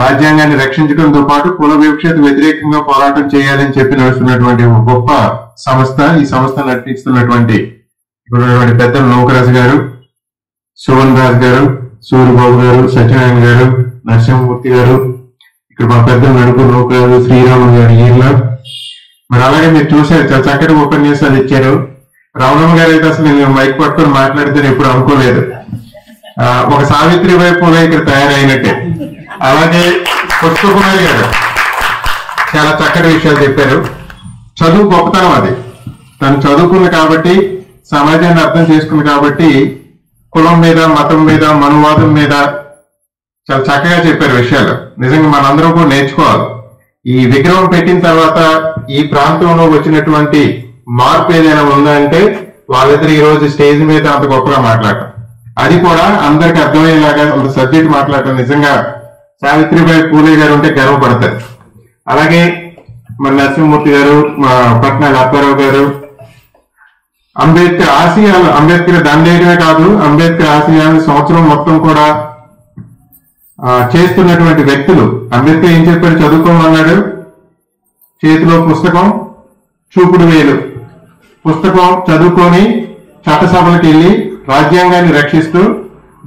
రాజ్యాంగాన్ని రక్షించడంతో పాటు కుల వివక్షత వ్యతిరేకంగా పోరాటం చేయాలని చెప్పి నడుస్తున్నటువంటి ఒక గొప్ప సంస్థ. ఈ సంస్థ నడిపిస్తున్నటువంటి పెద్దలు నౌకరాజు గారు, సువన్ రాజు గారు, సూర్యబాబు గారు, సత్యనారాయణ గారు, నరసింహమూర్తి గారు, ఇక్కడ మా పెద్దలు నడుపు నౌకరాజు, శ్రీరాములు గారు, ఈర్ల. మరి అలాగే మీరు చూసారు, చాలా చక్కటి ఉపన్యాసాలు ఇచ్చారు. రామరామ గారు అయితే అసలు నేను మైక్ పట్టుకొని మాట్లాడితే ఎప్పుడు అనుకోలేదు. ఒక సావిత్రిబాయి పూలే ఇక్కడ తయారైనట్టే. అలాగే పుష్పకుమారి గారు చాలా చక్కటి విషయాలు చెప్పారు. చదువు గొప్పతనం, అది తను చదువుకుంది కాబట్టి, సమాజాన్ని అర్థం చేసుకుంది కాబట్టి, కులం మీద, మతం మీద, మనువాదం మీద చాలా చక్కగా చెప్పారు విషయాలు. నిజంగా మనందరం కూడా నేర్చుకోవాలి. ఈ విగ్రహం పెట్టిన తర్వాత ఈ ప్రాంతంలో వచ్చినటువంటి మార్పు ఏదైనా ఉందా అంటే వాళ్ళిద్దరు ఈ రోజు స్టేజ్ మీద అంత గొప్పగా మాట్లాడటం, అది కూడా అందరికి అర్థమయ్యేలాగా ఒక సబ్జెక్ట్ మాట్లాడటం, నిజంగా సావిత్రిబాయి పూలే గారు ఉంటే గర్వపడతారు. అలాగే మన నరసింహమూర్తి గారు, మా పట్నాల అప్పారావు గారు, అంబేద్కర్ ఆశయాలు, అంబేద్కర్ దండేయడమే కాదు, అంబేద్కర్ ఆశయాలు సంవత్సరం మొత్తం కూడా చేస్తున్నటువంటి వ్యక్తులు. అంబేద్కర్ ఏం చెప్పారు? చదువుకోమన్నాడు, చేతిలో పుస్తకం, చూపుడు వేలు. పుస్తకం చదువుకొని చట్టసభలకు వెళ్లి రాజ్యాంగాన్ని రక్షిస్తూ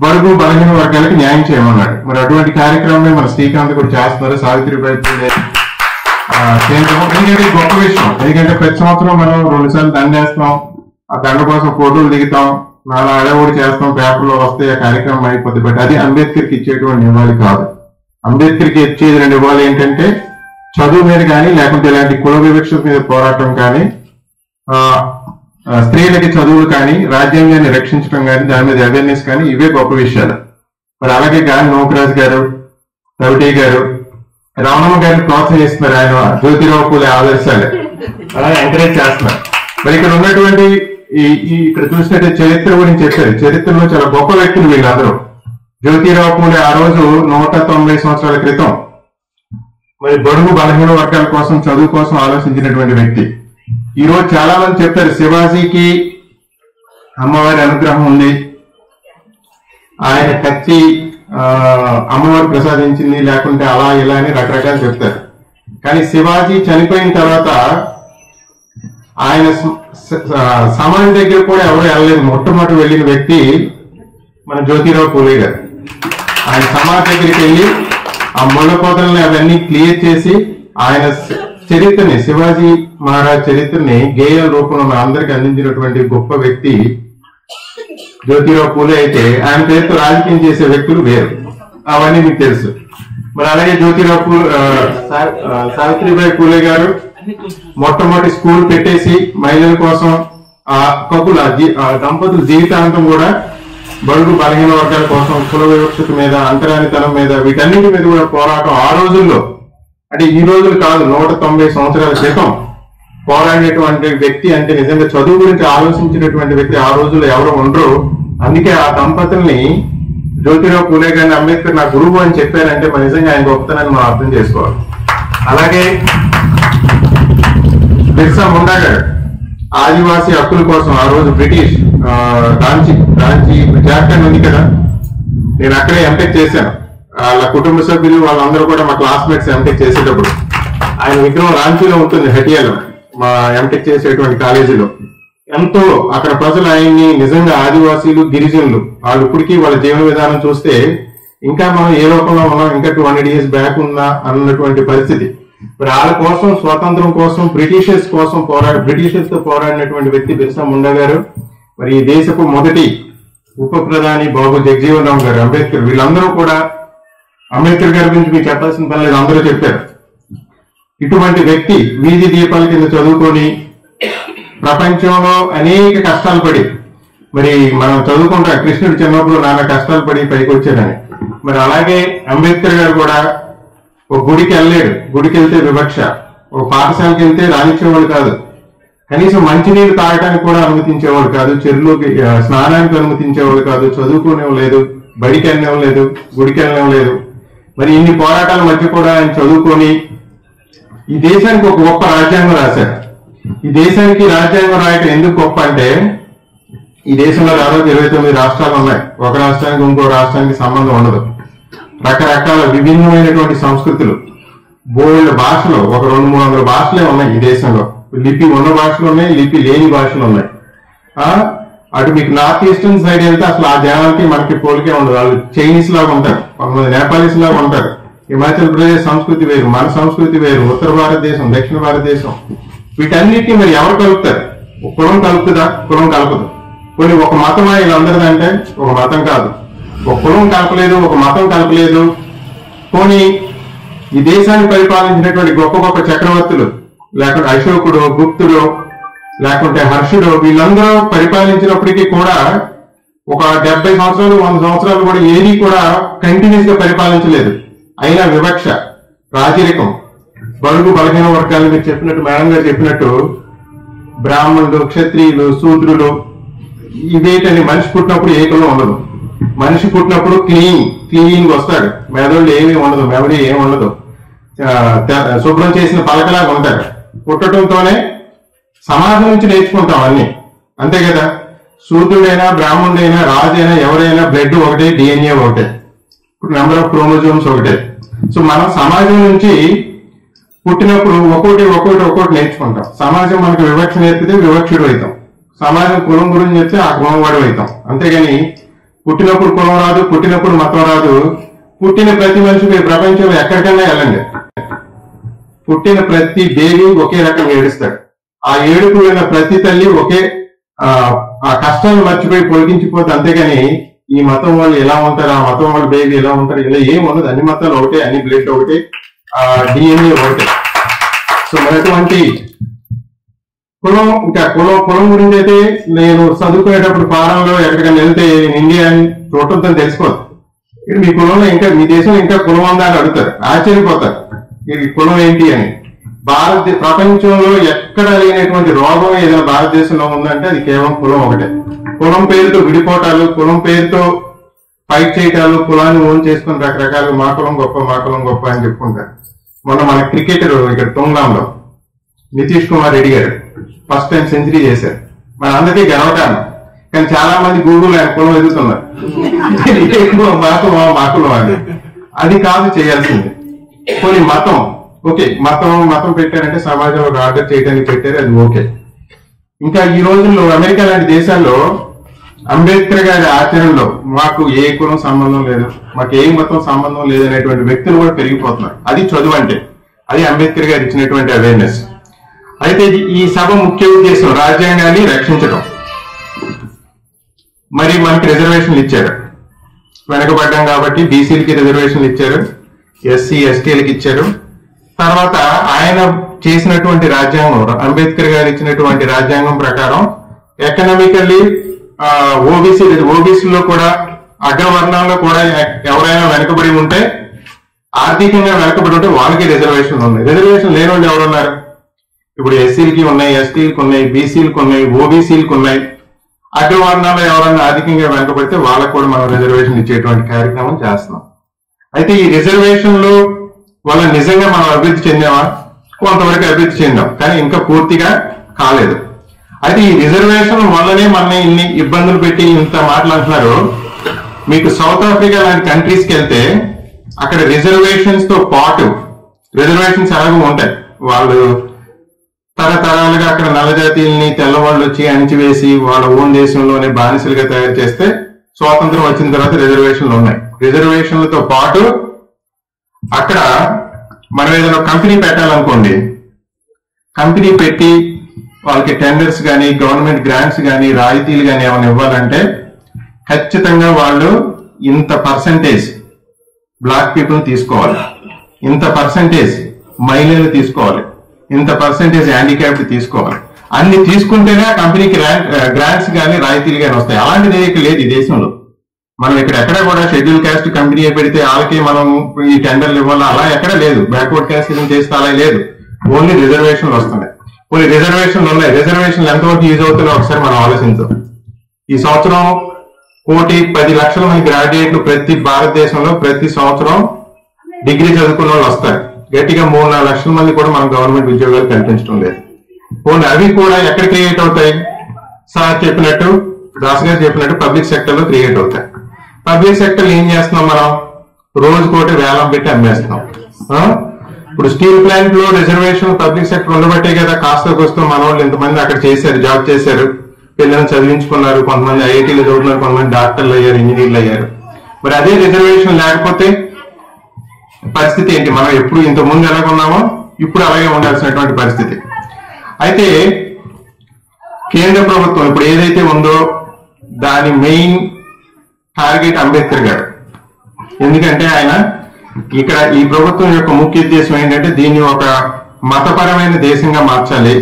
బడుగు బలహీన వర్గాలకు న్యాయం చేయమన్నాడు. మరి అటువంటి కార్యక్రమమే మన శ్రీకాంత్ కూడా చేస్తున్నారు. సావిత్రిబాయి పూలే కేంద్రం, ఎందుకంటే గొప్ప విషయం. ఎందుకంటే ప్రతి సంవత్సరం మనం 2 సార్లు దండేస్తాం, ఆ దండ కోసం ఫోటోలు దిగుతాం, నాలా అడవుడు చేస్తాం, పేపర్లో వస్తే ఆ కార్యక్రమం అయిపోద్ది. బట్ అది అంబేద్కర్కి ఇచ్చేటువంటి నివాళి కాదు. అంబేద్కర్కి ఇచ్చేది 2 నివాళి ఏంటంటే చదువు మీద కానీ, లేకుంటే ఇలాంటి కుల వివక్ష మీద పోరాటం కానీ, స్త్రీలకి చదువులు కానీ, రాజ్యాంగాన్ని రక్షించడం కానీ, దాని మీద అవేర్నెస్ కానీ, ఇవే గొప్ప విషయాలు. మరి అలాగే గాలి నౌకరాజు గారు, రవిటి గారు, రామమ్మ గారిని ప్రోత్సహిస్తున్నారు. ఆయన జ్యోతిరావు పూలే ఆదర్శాలు అలా ఎంకరేజ్ చేస్తున్నారు. మరి ఇక్కడ ఉన్నటువంటి ఇక్కడ చూసినట్టే చరిత్ర గురించి చెప్పారు. చరిత్రలో చాలా గొప్ప వ్యక్తులు వీళ్ళందరూ. జ్యోతిరావు పూలే ఆ రోజు 190 సంవత్సరాల క్రితం మరి బడుగు బలహీన వర్గాల కోసం, చదువు కోసం ఆలోచించినటువంటి వ్యక్తి. ఈ రోజు చాలా మంది చెప్తారు శివాజీకి అమ్మవారి అనుగ్రహం ఉంది, ఆయన కత్తి అమ్మవారు ప్రసాదించింది, లేకుంటే అలా ఇలా అని రకరకాలు చెప్తారు. కానీ శివాజీ చనిపోయిన తర్వాత ఆయన సమాధి దగ్గర కూడా ఎవరు వెళ్ళలేదు. మొట్టమొదటి వెళ్ళిన వ్యక్తి మన జ్యోతిరావు పూలే గారు. ఆయన సమాధి దగ్గరికి వెళ్ళి ఆ మొలపోతల్ని అవన్నీ క్లియర్ చేసి ఆయన చరిత్రని, శివాజీ మహారాజ్ చరిత్రని గేయం రూపంలో మన అందరికి అందించినటువంటి గొప్ప వ్యక్తి జ్యోతిరావు పూలే. అయితే ఆయన పేరుతో రాజకీయం చేసే వ్యక్తులు వేరు, అవన్నీ మీకు తెలుసు. మరి అలాగే జ్యోతిరావు పూలే, సావిత్రిబాయి పూలే గారు మొట్టమొదటి స్కూల్ పెట్టేసి మహిళల కోసం ఆ కపుల్ దంపతుల జీవితాంతం కూడా బడుగు బలహీన వర్గాల కోసం, కుల వివక్షత మీద, అంతరానితనం మీద, వీటన్నిటి మీద కూడా పోరాటం ఆ రోజుల్లో, అంటే ఈ రోజులు కాదు, 190 సంవత్సరాల క్రితం పోరాడేటువంటి వ్యక్తి. అంటే నిజంగా చదువు గురించి ఆలోచించినటువంటి వ్యక్తి ఆ రోజుల్లో ఎవరు ఉండరు. అందుకే ఆ దంపతుల్ని జ్యోతిరావు పూలే గారిని అంబేద్కర్ నా గురువు అని చెప్పారంటే మరి నిజంగా ఆయన గొప్పతనాన్ని మనం అర్థం చేసుకోవాలి. అలాగే బిర్సా ముండా గారు ఆదివాసీ హక్కుల కోసం ఆ రోజు బ్రిటిష్ రాంచీ జార్ఖండ్ ఉంది కదా, నేను అక్కడే ఎంటెక్ చేశాను. వాళ్ళ కుటుంబ సభ్యులు వాళ్ళందరూ కూడా మా క్లాస్మేట్స్ ఎంటెక్ చేసేటప్పుడు ఆయన విగ్రహం రాంచీలో ఉంటుంది, హటియాలో, మా ఎంటెక్ చేసేటువంటి కాలేజీలో. ఎంతో అక్కడ ప్రజలు ఆయన్ని నిజంగా ఆదివాసీలు, గిరిజనులు వాళ్ళు ఇప్పటికీ వాళ్ళ జీవన విధానం చూస్తే ఇంకా మనం ఏ లోకంలో ఉన్నాం, ఇంకా 200 years బ్యాక్ ఉందా అన్నటువంటి పరిస్థితి. మరి వాళ్ళ కోసం, స్వాతంత్రం కోసం, బ్రిటిషర్స్ తో పోరాడినటువంటి వ్యక్తి బిర్సా ముండా గారు. మరి ఈ దేశపు మొదటి ఉప ప్రధాని బాబు జగజీవన్ రామ్ గారు, అంబేద్కర్, వీళ్ళందరూ కూడా అంబేద్కర్ గారి గురించి మీకు చెప్పాల్సిన పని లేదు, అందరూ చెప్పారు. ఇటువంటి వ్యక్తి వీధి దీపాల కింద చదువుకొని ప్రపంచంలో అనేక కష్టాలు పడి, మరి మనం చదువుకుంటాం కృష్ణుడు చిన్నప్పుడు నానా కష్టాలు పడి పైకి వచ్చాడని. మరి అలాగే అంబేద్కర్ గారు కూడా ఒక గుడికి వెళ్ళలేడు, గుడికి వెళ్తే వివక్ష, ఒక పాఠశాలకు వెళ్తే రానిచ్చేవాడు కాదు, కనీసం మంచినీళ్ళు తాగడానికి కూడా అనుమతించేవాడు కాదు, చెరువులోకి స్నానానికి అనుమతించేవాడు కాదు, చదువుకునేవ్వలేదు, బడికి వెళ్ళనివ్వలేదు, గుడికి వెళ్ళనివ్వలేదు. మరి ఇన్ని పోరాటాల మధ్య కూడా ఆయన చదువుకొని ఈ దేశానికి ఒక గొప్ప రాజ్యాంగం రాశారు. ఈ దేశానికి రాజ్యాంగం రాయటం ఎందుకు గొప్ప అంటే, ఈ దేశంలో దాదాపు 29 రాష్ట్రాలు ఉన్నాయి. ఒక రాష్ట్రానికి ఇంకో రాష్ట్రానికి సంబంధం ఉండదు. రకరకాల విభిన్నమైనటువంటి సంస్కృతులు, బోల్డ్ భాషలు, ఒక 200-300 భాషలే ఉన్నాయి ఈ దేశంలో. లిపి ఉన్న భాషలు ఉన్నాయి, లిపి లేని భాషలు ఉన్నాయి. అటు మీకు నార్త్ ఈస్టర్న్ సైడ్ వెళ్తే అసలు ఆ జనాలకి మనకి పోలికే ఉండదు. వాళ్ళు చైనీస్ లాగా ఉంటారు, కొంతమంది నేపాలీస్ లాగా ఉంటారు. హిమాచల్ ప్రదేశ్ సంస్కృతి వేరు, మన సంస్కృతి వేరు, ఉత్తర భారతదేశం, దక్షిణ భారతదేశం. వీటన్నిటిని మరి ఎవరు కలుపుతారు? కులం కలుపుతుందా? కులం కలపదు. కొన్ని ఒక మతమా వీళ్ళందరిదంటే ఒక మతం కాదు. ఒక కులం కలపలేదు, ఒక మతం కలపలేదు. పోనీ ఈ దేశాన్ని పరిపాలించినటువంటి గొప్ప గొప్ప చక్రవర్తులు, లేకుంటే అశోకుడు, గుప్తుడు, లేకుంటే హర్షుడు, వీళ్ళందరూ పరిపాలించినప్పటికీ కూడా ఒక 70 సంవత్సరాలు 100 సంవత్సరాలు కూడా ఏది కూడా కంటిన్యూస్ గా పరిపాలించలేదు. అయినా వివక్ష, రాజరికం, బడుగు బలహీన వర్గాలు మీరు చెప్పినట్టు, మేడం గారు చెప్పినట్టు బ్రాహ్మణులు, క్షత్రియులు, శూద్రులు, ఇవేటని మనిషి పుట్టినప్పుడు ఏ కులం ఉండదు. మనిషి పుట్టినప్పుడు క్లీన్ వస్తాడు, మెదళ్ళు ఏమీ ఉండదు, మెమరీ ఏమి ఉండదు, శుభ్రం చేసిన పలకలాగా ఉంటాడు. పుట్టడంతోనే సమాజం నుంచి నేర్చుకుంటాం అన్ని, అంతే కదా. శూద్రుడైనా, బ్రాహ్మణుడైనా, రాజైనా, ఎవరైనా బ్లడ్ ఒకటే, డిఎన్ఏ ఒకటే, ఇప్పుడు నెంబర్ ఆఫ్ క్రోమోజోమ్స్ ఒకటే. సో మనం సమాజం నుంచి పుట్టినప్పుడు ఒక్కొక్కటి నేర్చుకుంటాం. సమాజం మనకు వివక్ష నేర్పితే వివక్షుడు అవుతాం, సమాజం కులం గురించి చెప్తే ఆ కులం వాడు అవుతాం. అంతేగాని పుట్టినప్పుడు కులం రాదు, పుట్టినప్పుడు మతం రాదు. పుట్టిన ప్రతి మనిషికి ప్రపంచంలో ఎక్కడికైనా వెళ్ళండి, పుట్టిన ప్రతి బేబీ ఒకే రకంగా ఏడుస్తాడు. ఆ ఏడుపు అయిన ప్రతి తల్లి ఒకే ఆ కష్టాన్ని మర్చిపోయి పొలికించిపోతే. అంతేగాని ఈ మతం వాళ్ళు ఎలా ఉంటారు, ఆ మతం వాళ్ళు బేబీ ఎలా ఉంటారు, ఇలా ఏం ఉండదు. అన్ని మతాలు ఒకటే, అన్ని బ్లడ్ ఒకటే, డిఎన్ఏ ఒకటే. సో మనటువంటి కులం, ఇంకా కులం గురించి అయితే నేను చదువుకునేటప్పుడు ఫారంలో ఎక్కడికైనా వెళ్తే ఇండియా అని చూడటంతో తెలిసిపోదు. మీ కులంలో ఇంకా, మీ దేశంలో ఇంకా కులం ఉందా అని అడుగుతారు, ఆశ్చర్యపోతారు ఈ కులం ఏంటి అని. ప్రపంచంలో ఎక్కడ లేనటువంటి రోగం ఏదైనా భారతదేశంలో ఉందంటే అది కేవలం కులం ఒకటే. కులం పేరుతో విడిపోవటాలు, కులం పేరుతో ఫైట్ చేయటాలు, కులాన్ని ఓన్ చేసుకుని రకరకాలు మా కులం గొప్ప అని చెప్పుకుంటారు. మొన్న మన క్రికెటర్ ఇక్కడ తొంగాంలో నితీష్ కుమార్ రెడ్డి గారు ఫస్ట్ టైం సెంచరీ చేశారు. మన అందరికీ గర్వకారణం. కానీ చాలా మంది గూగుల్ ఆయన కులం ఎదుగుతున్నారు, మా కులం అని. అది కాదు చేయాల్సింది. కొన్ని మతం, ఓకే, మతం పెట్టారంటే సమాజంలో ఒక ఆర్డర్ చేయడానికి పెట్టారు, అది ఓకే. ఇంకా ఈ రోజుల్లో అమెరికా లాంటి దేశాల్లో అంబేద్కర్ గారి ఆచరణలో మాకు ఏ కులం సంబంధం లేదు, మాకు ఏ మతం సంబంధం లేదు అనేటువంటి వ్యక్తులు కూడా పెరిగిపోతున్నారు. అది చదువు అంటే, అది అంబేద్కర్ గారు ఇచ్చినటువంటి అవేర్నెస్. అయితే ఈ సభ ముఖ్య ఉద్దేశం రాజ్యాంగాన్ని రక్షించడం. మరి మనకి రిజర్వేషన్లు ఇచ్చారు, వెనకబడ్డాం కాబట్టి బీసీలకి రిజర్వేషన్లు ఇచ్చారు, ఎస్సీ ఎస్టీలకి ఇచ్చారు. తర్వాత ఆయన చేసినటువంటి రాజ్యాంగం, అంబేద్కర్ గారు ఇచ్చినటువంటి రాజ్యాంగం ప్రకారం ఎకనామికల్లీ ఓబీసీలో కూడా, అగ్రవర్ణాల్లో కూడా ఎవరైనా వెనకబడి ఉంటే, ఆర్థికంగా వెనకబడి ఉంటే వాళ్ళకి రిజర్వేషన్లు ఉన్నాయి. రిజర్వేషన్ లేని వాళ్ళు ఎవరున్నారు? ఇప్పుడు ఎస్సీలకి ఉన్నాయి, ఎస్టీలకు ఉన్నాయి, బీసీలకు ఉన్నాయి, ఓబీసీలకు ఉన్నాయి. అగ్రవర్ణాల్లో ఎవరైనా ఆర్థికంగా వెనకబడితే వాళ్ళకు కూడా మనం రిజర్వేషన్ ఇచ్చేటువంటి కార్యక్రమం చేస్తున్నాం. అయితే ఈ రిజర్వేషన్లు వల్ల నిజంగా మనం అభివృద్ధి చెందామా? కొంతవరకు అభివృద్ధి చెందాం, కానీ ఇంకా పూర్తిగా కాలేదు. అయితే ఈ రిజర్వేషన్ వల్లనే మన ఇన్ని ఇబ్బందులు పెట్టి ఇంత మాట్లాడుతున్నారు. మీకు సౌత్ ఆఫ్రికా లాంటి కంట్రీస్కి వెళ్తే అక్కడ రిజర్వేషన్స్ తో పాటు, రిజర్వేషన్స్ ఎలాగో ఉంటాయి, వాళ్ళు తరతరాలుగా అక్కడ నల్లజాతీయుల్ని తెల్లవాళ్ళు వచ్చి అణిచివేసి వాళ్ళ ఓన్ దేశంలోనే బానిసలుగా తయారు చేస్తే స్వాతంత్రం వచ్చిన తర్వాత రిజర్వేషన్లు ఉన్నాయి. రిజర్వేషన్లతో పాటు అక్కడ మనం ఏదైనా కంపెనీ పెట్టాలనుకోండి, కంపెనీ పెట్టి వాళ్ళకి టెండర్స్ కానీ, గవర్నమెంట్ గ్రాంట్స్ కానీ, రాయితీలు కానీ ఏమైనా ఇవ్వాలంటే ఖచ్చితంగా వాళ్ళు ఇంత పర్సంటేజ్ బ్లాక్ పీపుల్ తీసుకోవాలి, ఇంత పర్సంటేజ్ మహిళలు తీసుకోవాలి, ఇంత పర్సంటేజ్ హ్యాండిక్యాప్డ్ తీసుకోవాలి. అన్ని తీసుకుంటేనే ఆ కంపెనీకి గ్రాంట్స్ కానీ రాయితీలు కానీ వస్తాయి. అలాంటిది లేదు ఈ దేశంలో. మనం ఇక్కడ ఎక్కడ కూడా షెడ్యూల్ క్యాస్ట్ కంపెనీ పెడితే వాళ్ళకి మనం ఈ టెండర్లు ఇవ్వాలి, అలా ఎక్కడ లేదు. బ్యాక్వర్డ్ క్యాస్ట్ చేస్తే అలా లేదు, ఓన్లీ రిజర్వేషన్లు వస్తున్నాయి. కొన్ని రిజర్వేషన్లు ఉన్నాయి. రిజర్వేషన్లు ఎంతవరకు యూజ్ అవుతున్నాయో ఒకసారి మనం ఆలోచించాం. ఈ సంవత్సరం 1,10,00,000 మంది గ్రాడ్యుయేట్లు ప్రతి భారతదేశంలో ప్రతి సంవత్సరం డిగ్రీ చదువుకున్న వాళ్ళు వస్తారు. గట్టిగా 3-4 లక్షల మంది కూడా మనం గవర్నమెంట్ ఉద్యోగాలు కల్పించడం లేదు. పోనీ అవి కూడా ఎక్కడ క్రియేట్ అవుతాయి? సార్ చెప్పినట్టు, దాస్ గారు చెప్పినట్టు పబ్లిక్ సెక్టర్ లో క్రియేట్ అవుతాయి. పబ్లిక్ సెక్టర్ ఏం చేస్తున్నాం మనం? రోజుకోటి వేలం పెట్టి అమ్మేస్తున్నాం. ఇప్పుడు స్టీల్ ప్లాంట్ లో రిజర్వేషన్ పబ్లిక్ సెక్టర్ ఉండబట్టే కదా కాస్త కోస్తో మన వాళ్ళు ఇంతమంది అక్కడ చేశారు, జాబ్ చేశారు, పిల్లల్ని చదివించుకున్నారు, కొంతమంది ఐఐటీలు చదువుతున్నారు, కొంతమంది డాక్టర్లు అయ్యారు, ఇంజనీర్లు అయ్యారు. మరి అదే రిజర్వేషన్ లేకపోతే పరిస్థితి ఏంటి? మనం ఎప్పుడు ఇంతకుముందు ఎలాగ ఉన్నామో ఇప్పుడు అలాగే ఉండాల్సినటువంటి పరిస్థితి. అయితే కేంద్ర ప్రభుత్వం ఇప్పుడు ఏదైతే ఉందో దాని మెయిన్ టార్గెట్ అంబేద్కర్ గారు. ఎందుకంటే ఆయన ఇక్కడ ఈ ప్రభుత్వం యొక్క ముఖ్య ఉద్దేశం ఏంటంటే దీన్ని ఒక మతపరమైన దేశంగా మార్చాలి,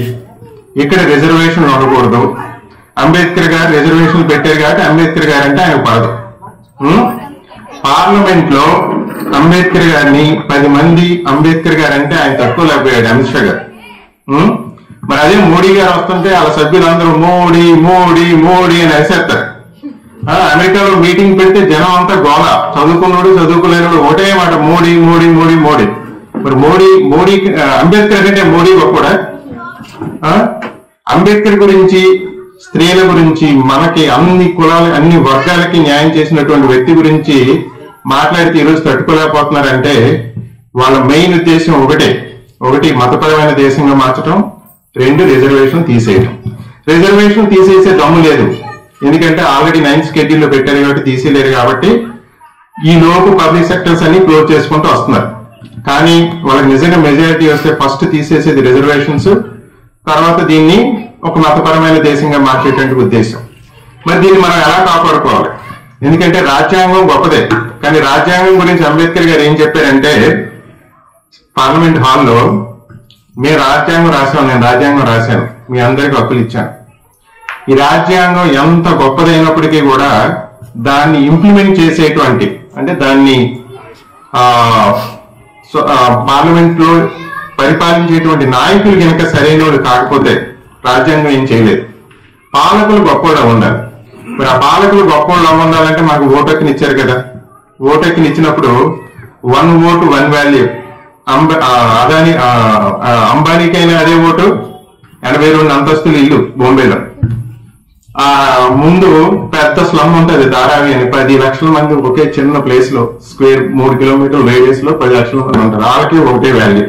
ఇక్కడ రిజర్వేషన్ ఉండకూడదు. అంబేద్కర్ గారు రిజర్వేషన్ పెట్టారు కాబట్టి అంబేద్కర్ గారు అంటే ఆయన పడదు. పార్లమెంట్ లో అంబేద్కర్ గారిని 10 మంది అంబేద్కర్ గారు అంటే ఆయన తక్కువ లేకపోయాడు అమిత్ షా గారు. మరి అదే మోడీ గారు వస్తుంటే వాళ్ళ సభ్యులందరూ మోడీ మోడీ మోడీ అని అరిసేస్తారు. అమెరికాలో మీటింగ్ పెడితే జనం అంతా గోళ, చదువుకున్నాడు చదువుకోలేడు ఒకటే మాట మోడీ మోడీ మోడీ మోడీ. మరి మోడీ అంబేద్కర్ అంటే మోడీ కూడా అంబేద్కర్ గురించి, స్త్రీల గురించి, మనకి అన్ని కులాల అన్ని వర్గాలకి న్యాయం చేసినటువంటి వ్యక్తి గురించి మాట్లాడితే ఈరోజు తట్టుకోలేకపోతున్నారంటే వాళ్ళ మెయిన్ ఉద్దేశం ఒకటి మతపరమైన దేశంగా మార్చడం, 2 రిజర్వేషన్ తీసేయడం. రిజర్వేషన్ తీసేసే దమ్ము లేదు, ఎందుకంటే ఆల్రెడీ 9th షెడ్యూల్ లో పెట్టారు కాబట్టి తీసేయలేరు. కాబట్టి ఈ లోపు పబ్లిక్ సెక్టర్స్ అన్ని క్లోజ్ చేసుకుంటూ వస్తున్నారు. కానీ వాళ్ళకి నిజంగా మెజారిటీ వస్తే ఫస్ట్ తీసేసేది రిజర్వేషన్స్, తర్వాత దీన్ని ఒక మతపరమైన దేశంగా మార్చేటువంటి ఉద్దేశం. మరి దీన్ని మనం ఎలా కాపాడుకోవాలి? ఎందుకంటే రాజ్యాంగం గొప్పదే, కానీ రాజ్యాంగం గురించి అంబేద్కర్ గారు ఏం చెప్పారంటే పార్లమెంట్ హాల్లో మేము రాజ్యాంగం రాశాను, నేను రాజ్యాంగం రాశాను, మీ అందరికీ హక్కులు ఇచ్చాను. ఈ రాజ్యాంగం ఎంత గొప్పదైనప్పటికీ కూడా దాన్ని ఇంప్లిమెంట్ చేసేటువంటి అంటే దాన్ని పార్లమెంట్ లో పరిపాలించేటువంటి నాయకులు కనుక సరైన వాళ్ళు కాకపోతే రాజ్యాంగం ఏం చేయలేదు. పాలకులు గొప్పవాళ్ళు ఉండాలి. మరి ఆ పాలకులు గొప్పవాళ్ళు ఉండాలంటే మాకు ఓటు హక్కుని ఇచ్చారు కదా. ఓటు హక్కుని ఇచ్చినప్పుడు 1 vote 1 value. అంబానీకైనా అదే ఓటు, 82 అంతస్తులు ఇల్లు బాంబేలో. ముందు పెద్ద స్లమ్ ఉంటది ధారావి అని, 10 లక్షల మంది ఒకే చిన్న ప్లేస్ లో స్క్వేర్ 3 కిలోమీటర్ రేడియస్ లో 10 లక్షల మంది ఉంటారు. వాళ్ళకి ఒకటే వాల్యూ.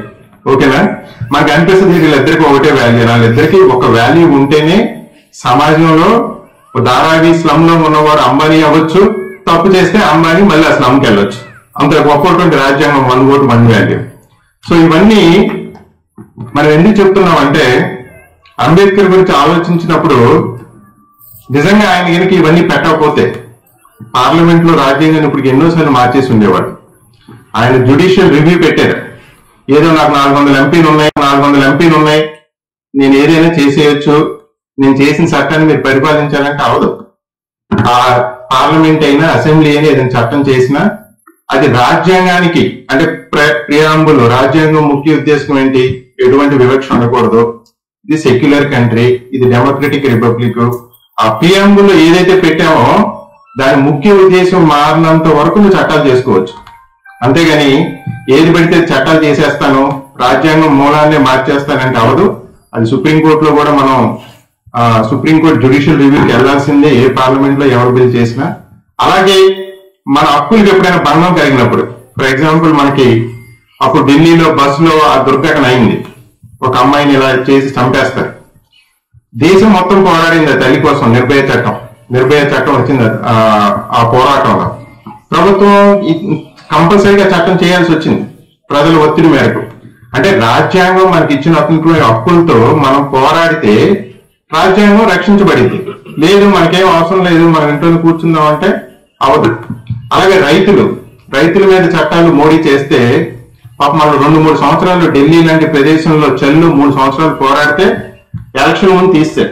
ఓకేనా? మనకు అనిపిస్తుంది వీళ్ళిద్దరికి ఒకటే వాల్యూ. వాళ్ళిద్దరికి ఒక వాల్యూ ఉంటేనే సమాజంలో ధారావి స్లమ్ లో ఉన్నవాడు అంబానీ అవ్వచ్చు, తప్పు చేస్తే అంబానీ మళ్ళీ ఆ స్లమ్కి వెళ్ళొచ్చు. అంత గొప్పటువంటి రాజ్యాంగం 1 vote 1 value. సో ఇవన్నీ మనం ఎందుకు చెప్తున్నామంటే అంబేద్కర్ గురించి ఆలోచించినప్పుడు నిజంగా ఆయన కనుక ఇవన్నీ పెట్టకపోతే పార్లమెంట్ లో రాజ్యాంగాన్ని ఇప్పుడు ఎన్నోసార్లు మార్చేసి ఉండేవాడు. ఆయన జ్యుడిషియల్ రివ్యూ పెట్టారు. ఏదో నాకు 400 ఎంపీలు ఉన్నాయి, నేను ఏదైనా చేసేయచ్చు, నేను చేసిన చట్టాన్ని మీరు పరిపాలించాలంటే అవదు. ఆ పార్లమెంట్ అయినా అసెంబ్లీ అయినా ఏదైనా చట్టం చేసినా అది రాజ్యాంగానికి అంటే ప్రియాంబుల్, రాజ్యాంగం ముఖ్య ఉద్దేశం ఏంటి? ఎటువంటి వివక్ష ఉండకూడదు, ఇది సెక్యులర్ కంట్రీ, ఇది డెమోక్రటిక్ రిపబ్లిక్. ఆ ప్రియాంబుల్ ఏదైతే పెట్టామో దాని ముఖ్య ఉద్దేశం మారినంత వరకు నువ్వు చట్టాలు చేసుకోవచ్చు. అంతేగాని ఏది పెడితే చట్టాలు చేసేస్తాను, రాజ్యాంగం మూలాన్నే మార్చేస్తానంటే అవదు. అది సుప్రీంకోర్టులో కూడా మనం సుప్రీంకోర్టు జ్యుడిషియల్ రివ్యూకి వెళ్లాల్సిందే ఏ పార్లమెంట్ లో ఎవరు బిల్ చేసినా. అలాగే మన హక్కులకు ఎప్పుడైనా భంగం కలిగినప్పుడు, ఫర్ ఎగ్జాంపుల్ మనకి అప్పుడు ఢిల్లీలో బస్సులో ఆ దుర్ఘటన అయింది, ఒక అమ్మాయిని ఇలా చేసి చంపేస్తారు. దేశం మొత్తం పోరాడింది ఆ తల్లి కోసం. నిర్భయ చట్టం వచ్చింది. ఆ పోరాటంలో ప్రభుత్వం కంపల్సరీగా చట్టం చేయాల్సి వచ్చింది ప్రజల ఒత్తిడి మేరకు. అంటే రాజ్యాంగం మనకి ఇచ్చిన హక్కులతో మనం పోరాడితే రాజ్యాంగం రక్షించబడింది. లేదు మనకేం అవసరం లేదు, మనం ఇంట్లో కూర్చుందాం అంటే అవదు. అలాగే రైతుల మీద చట్టాలు మోడీ చేస్తే పాపం మనం 2-3 సంవత్సరాలు ఢిల్లీ లాంటి ప్రదేశంలో 3 సంవత్సరాలు పోరాడితే ఎలక్షన్ ముందు తీస్తే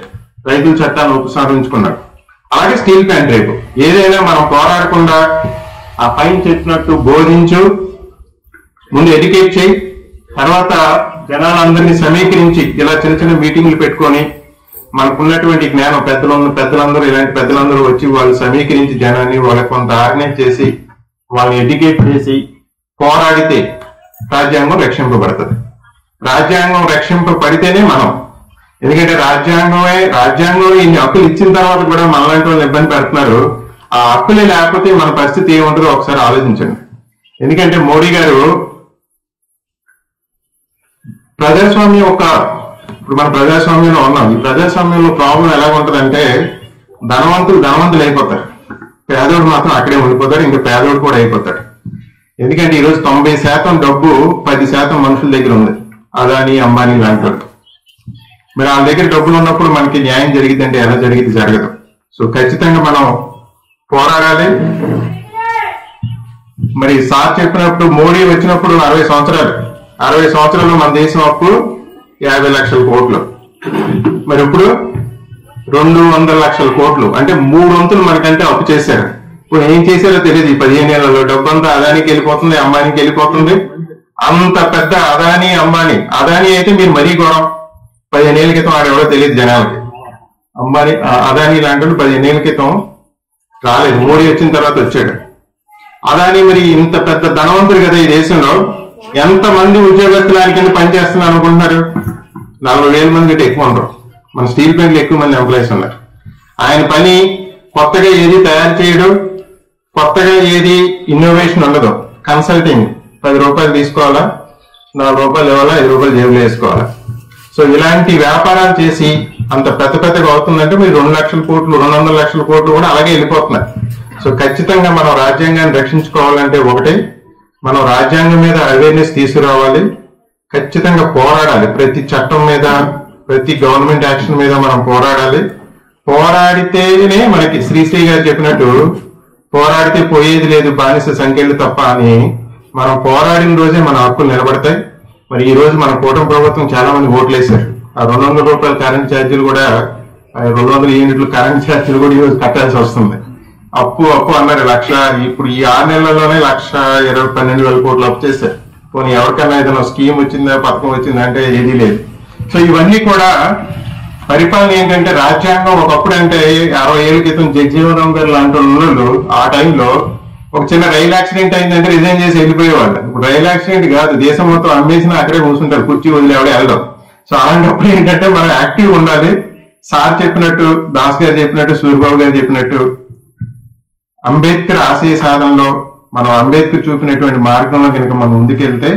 రైతుల చట్టాలను ఉపసంహరించుకున్నాడు. అలాగే స్టీల్ ప్లాంట్ రేపు ఏదైనా మనం పోరాడకుండా ఆ పైన చెప్పినట్టు బోధించు, ముందు ఎడ్యుకేట్ చేయి, తర్వాత జనాలందరినీ సమీకరించి ఇలా చిన్న చిన్న మీటింగ్లు పెట్టుకొని మనకున్నటువంటి జ్ఞానం పెద్దలందరూ ఇలాంటి పెద్దలందరూ వచ్చి వాళ్ళు సమీకరించి జనాన్ని వాళ్ళకి కొంత ఆర్గనైజ్ చేసి వాళ్ళని ఎడ్యుకేట్ చేసి పోరాడితే రాజ్యాంగం రక్షింపబడుతుంది. రాజ్యాంగం రక్షింపబడితేనే మనం, ఎందుకంటే రాజ్యాంగంలో ఇన్ని హక్కులు ఇచ్చిన తర్వాత కూడా మనలాంటి వాళ్ళు ఇబ్బంది పెడుతున్నారు. ఆ హక్కులే లేకపోతే మన పరిస్థితి ఏముంటుందో ఒకసారి ఆలోచించండి. ఎందుకంటే మోడీ గారు ప్రజాస్వామ్యం ఇప్పుడు మన ప్రజాస్వామ్యంలో ఉన్నాం. ఈ ప్రజాస్వామ్యంలో ప్రాబ్లం ఎలా ఉంటుందంటే ధనవంతులు అయిపోతారు, పేదోడు మాత్రం అక్కడే ఉండిపోతాడు, ఇంకా పేదోడు కూడా అయిపోతాడు. ఎందుకంటే ఈరోజు 90% డబ్బు 10% మనుషుల దగ్గర ఉంది, అదాని అంబానీ లాంటి వాళ్ళు. మరి వాళ్ళ దగ్గర డబ్బులు ఉన్నప్పుడు మనకి న్యాయం జరిగిద్దంటే ఎలా జరిగింది? జరగదు. సో ఖచ్చితంగా మనం పోరాడాలి. మరి సార్ చెప్పినప్పుడు మోడీ వచ్చినప్పుడు 60 సంవత్సరాలు మన దేశం అప్పు 50 లక్షల కోట్లు, మరి ఇప్పుడు 200 లక్షల కోట్లు, అంటే 3 వంతులు మనకంటే అప్పు చేశారు. ఇప్పుడు ఏం చేశారో తెలియదు. ఈ 15 ఏళ్లలో డబ్బంతా అదానికి వెళ్ళిపోతుంది, అంబానీకి వెళ్ళిపోతుంది. అంత పెద్ద అదానీ అయితే మీరు మరీ ఘోరం. 15 ఏళ్ల క్రితం ఆడెవడో తెలియదు జనాలకి. అదానీ లాంటి 15 ఏళ్ల క్రితం రాలేదు, మోడీ వచ్చిన తర్వాత వచ్చాడు. అదానీ మరి ఇంత పెద్ద ధనవంతుడు కదా ఈ దేశంలో, ఎంతమంది ఉద్యోగస్తులు ఆయన కింద పనిచేస్తున్నారు అనుకుంటున్నారు? 40,000 మంది కంటే ఎక్కువ ఉండరు. మన స్టీల్ ప్లాంట్లు ఎక్కువ మంది ఎంప్లాయీస్ ఉన్నారు. ఆయన పని కొత్తగా ఏది తయారు చేయడం, కొత్తగా ఏది ఇన్నోవేషన్ ఉండదు. కన్సల్టింగ్, 10 రూపాయలు తీసుకోవాలా, 4 రూపాయలు ఇవ్వాలా, 5 రూపాయలు జేబులో వేసుకోవాలా. సో ఇలాంటి వ్యాపారాలు చేసి అంత పెద్దగా అవుతుందంటే మీరు 2 లక్షల కోట్లు 200 లక్షల కోట్లు కూడా అలాగే వెళ్ళిపోతున్నాయి. సో ఖచ్చితంగా మనం రాజ్యాంగాన్ని రక్షించుకోవాలంటే ఒకటి, మనం రాజ్యాంగం మీద అవేర్నెస్ తీసుకురావాలి, ఖచ్చితంగా పోరాడాలి. ప్రతి చట్టం మీద, ప్రతి గవర్నమెంట్ యాక్షన్ మీద మనం పోరాడాలి. పోరాడితేనే మనకి శ్రీశ్రీ గారు చెప్పినట్టు పోరాడితే పోయేది లేదు బానిస సంఖ్యలు తప్ప అని, మనం పోరాడిన రోజే మన హక్కులు నిలబడతాయి. మరి ఈ రోజు మన కూటమి ప్రభుత్వం చాలా మంది ఓట్లు వేశారు. ఆ 200 రూపాయల కరెంట్ ఛార్జీలు కూడా, 200 యూనిట్లు కరెంట్ ఛార్జీలు కూడా ఈ రోజు కట్టాల్సి వస్తుంది. అప్పు అన్నారు 1,00,000, ఇప్పుడు ఈ 6 నెలల్లోనే 1,12,000 కోట్లు అప్పు చేశారు. పోనీ ఎవరికైనా ఏదైనా స్కీమ్ వచ్చిందా, పథకం వచ్చిందా అంటే ఏదీ లేదు. సో ఇవన్నీ కూడా పరిపాలన ఏంటంటే, రాజ్యాంగం ఒకప్పుడు అంటే 60 ఏళ్ల క్రితం జగజీవన్ గారు లాంటి వాళ్ళు ఆ టైంలో ఒక చిన్న రైలు యాక్సిడెంట్ అయిందంటే రిజైన్ చేసి వెళ్ళిపోయేవాళ్ళు. ఇప్పుడు రైలు యాక్సిడెంట్ కాదు, దేశం మొత్తం అమ్మేసినా అక్కడే కూర్చుంటారు, కుర్చీ వదిలి ఎవడే వెళ్ళడం. సో అలాంటప్పుడు ఏంటంటే మనం యాక్టివ్ ఉండాలి. సార్ చెప్పినట్టు, దాస్ గారు చెప్పినట్టు, సూర్యబాబు గారు చెప్పినట్టు అంబేద్కర్ ఆశయ సాధనలో మనం అంబేద్కర్ చూపినటువంటి మార్గంలో కనుక మనం ముందుకెళ్తే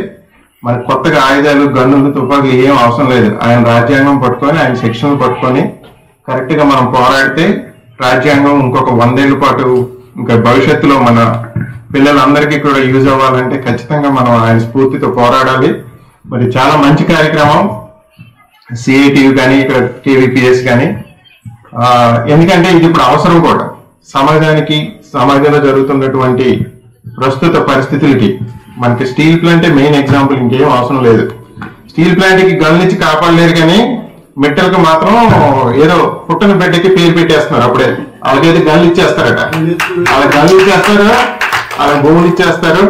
మనకు కొత్తగా ఆయుధాలు, గన్నులు, తుపాకులు ఏం అవసరం లేదు. ఆయన రాజ్యాంగం పట్టుకొని, ఆయన సెక్షన్లు పట్టుకొని కరెక్ట్ గా మనం పోరాడితే రాజ్యాంగం ఇంకొక 100 ఏళ్ల పాటు ఇంకా భవిష్యత్తులో మన పిల్లలందరికీ కూడా యూజ్ అవ్వాలంటే ఖచ్చితంగా మనం ఆయన స్ఫూర్తితో పోరాడాలి. మరి చాలా మంచి కార్యక్రమం సిఐటియు కానీ, ఇక్కడ కేవీపీఎస్ కానీ, ఎందుకంటే ఇది ఇప్పుడు అవసరం కూడా సమాజంలో జరుగుతున్నటువంటి ప్రస్తుత పరిస్థితులకి. మనకి స్టీల్ ప్లాంటే మెయిన్ ఎగ్జాంపుల్, ఇంకేం అవసరం లేదు. స్టీల్ ప్లాంట్ కి గన్లు ఇచ్చి కాపాడలేరు కానీ మెట్టలకు మాత్రం ఏదో పుట్టిన బిడ్డకి పేరు పెట్టేస్తున్నారు. అప్పుడే వాళ్ళకైతే గన్లు ఇచ్చేస్తారట, వాళ్ళ గన్లు ఇచ్చేస్తారు, వాళ్ళ భూములు ఇచ్చేస్తారు,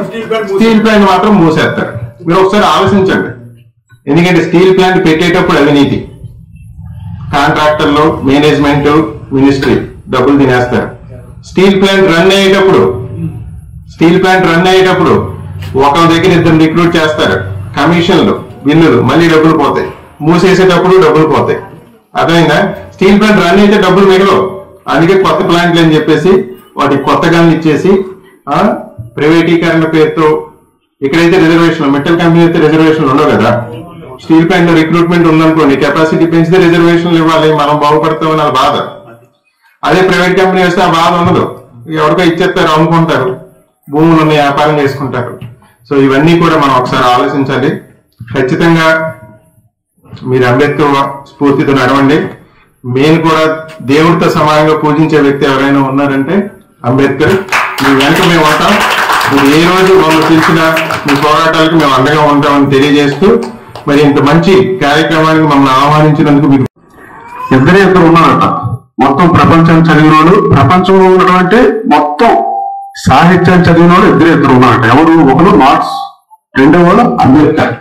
స్టీల్ ప్లాంట్ మాత్రం మూసేస్తారు. మీరు ఒకసారి ఆలోచించండి. ఎందుకంటే స్టీల్ ప్లాంట్ పెట్టేటప్పుడు అవినీతి, కాంట్రాక్టర్లు, మేనేజ్మెంట్, మినిస్ట్రీ డబ్బులు తినేస్తారు. స్టీల్ ప్లాంట్ రన్ అయ్యేటప్పుడు ఒకరి దగ్గర 2 రిక్రూట్ చేస్తారు, కమిషన్లు, బిల్లులు, మళ్ళీ డబ్బులు పోతాయి. మూసేసేటప్పుడు డబ్బులు పోతాయి. అర్థమైందా? స్టీల్ ప్లాంట్ రన్ అయితే డబ్బులు మిగలవు. అందుకే కొత్త ప్లాంట్లు అని చెప్పేసి వాటికి కొత్త గన్లు ఇచ్చేసి ప్రైవేటీకరణ పేరుతో, ఇక్కడైతే రిజర్వేషన్, మెటల్ కంపెనీ అయితే రిజర్వేషన్లు ఉండవు కదా. స్టీల్ ప్లాంట్ లో రిక్రూట్మెంట్ ఉందనుకోండి, కెపాసిటీ పెంచితే రిజర్వేషన్లు ఇవ్వాలి, మనం బాగుపడతామని వాళ్ళ బాధ. అదే ప్రైవేట్ కంపెనీ వస్తే ఆ బాధ ఉండదు, ఎవరికో ఇచ్చేస్తారు, అమ్ముకుంటారు, భూములను వ్యాపారం చేసుకుంటారు. సో ఇవన్నీ కూడా మనం ఒకసారి ఆలోచించాలి. ఖచ్చితంగా మీరు అంబేద్కర్ స్ఫూర్తితో నడవండి. మేము కూడా దేవుడితో సమానంగా పూజించే వ్యక్తి ఎవరైనా ఉన్నారంటే అంబేద్కర్. మీ వెనక మేము ఉంటాం. మీరు ఏ రోజు మమ్మల్ని పిలిచినా మీ పోరాటాలకు మేము అండగా ఉంటామని తెలియజేస్తూ, మరి ఇంత మంచి కార్యక్రమానికి మమ్మల్ని ఆహ్వానించినందుకు మీకు ఇద్దరు ఉన్నారట. మొత్తం ప్రపంచాన్ని చదివినోడు, ప్రపంచంలో ఉన్నటువంటి మొత్తం సాహిత్యాన్ని చదివినోడు ఇద్దరు ఉన్నారట. ఎవరు? ఒకరు మార్క్స్, రెండోవాడు అంబేద్కర్.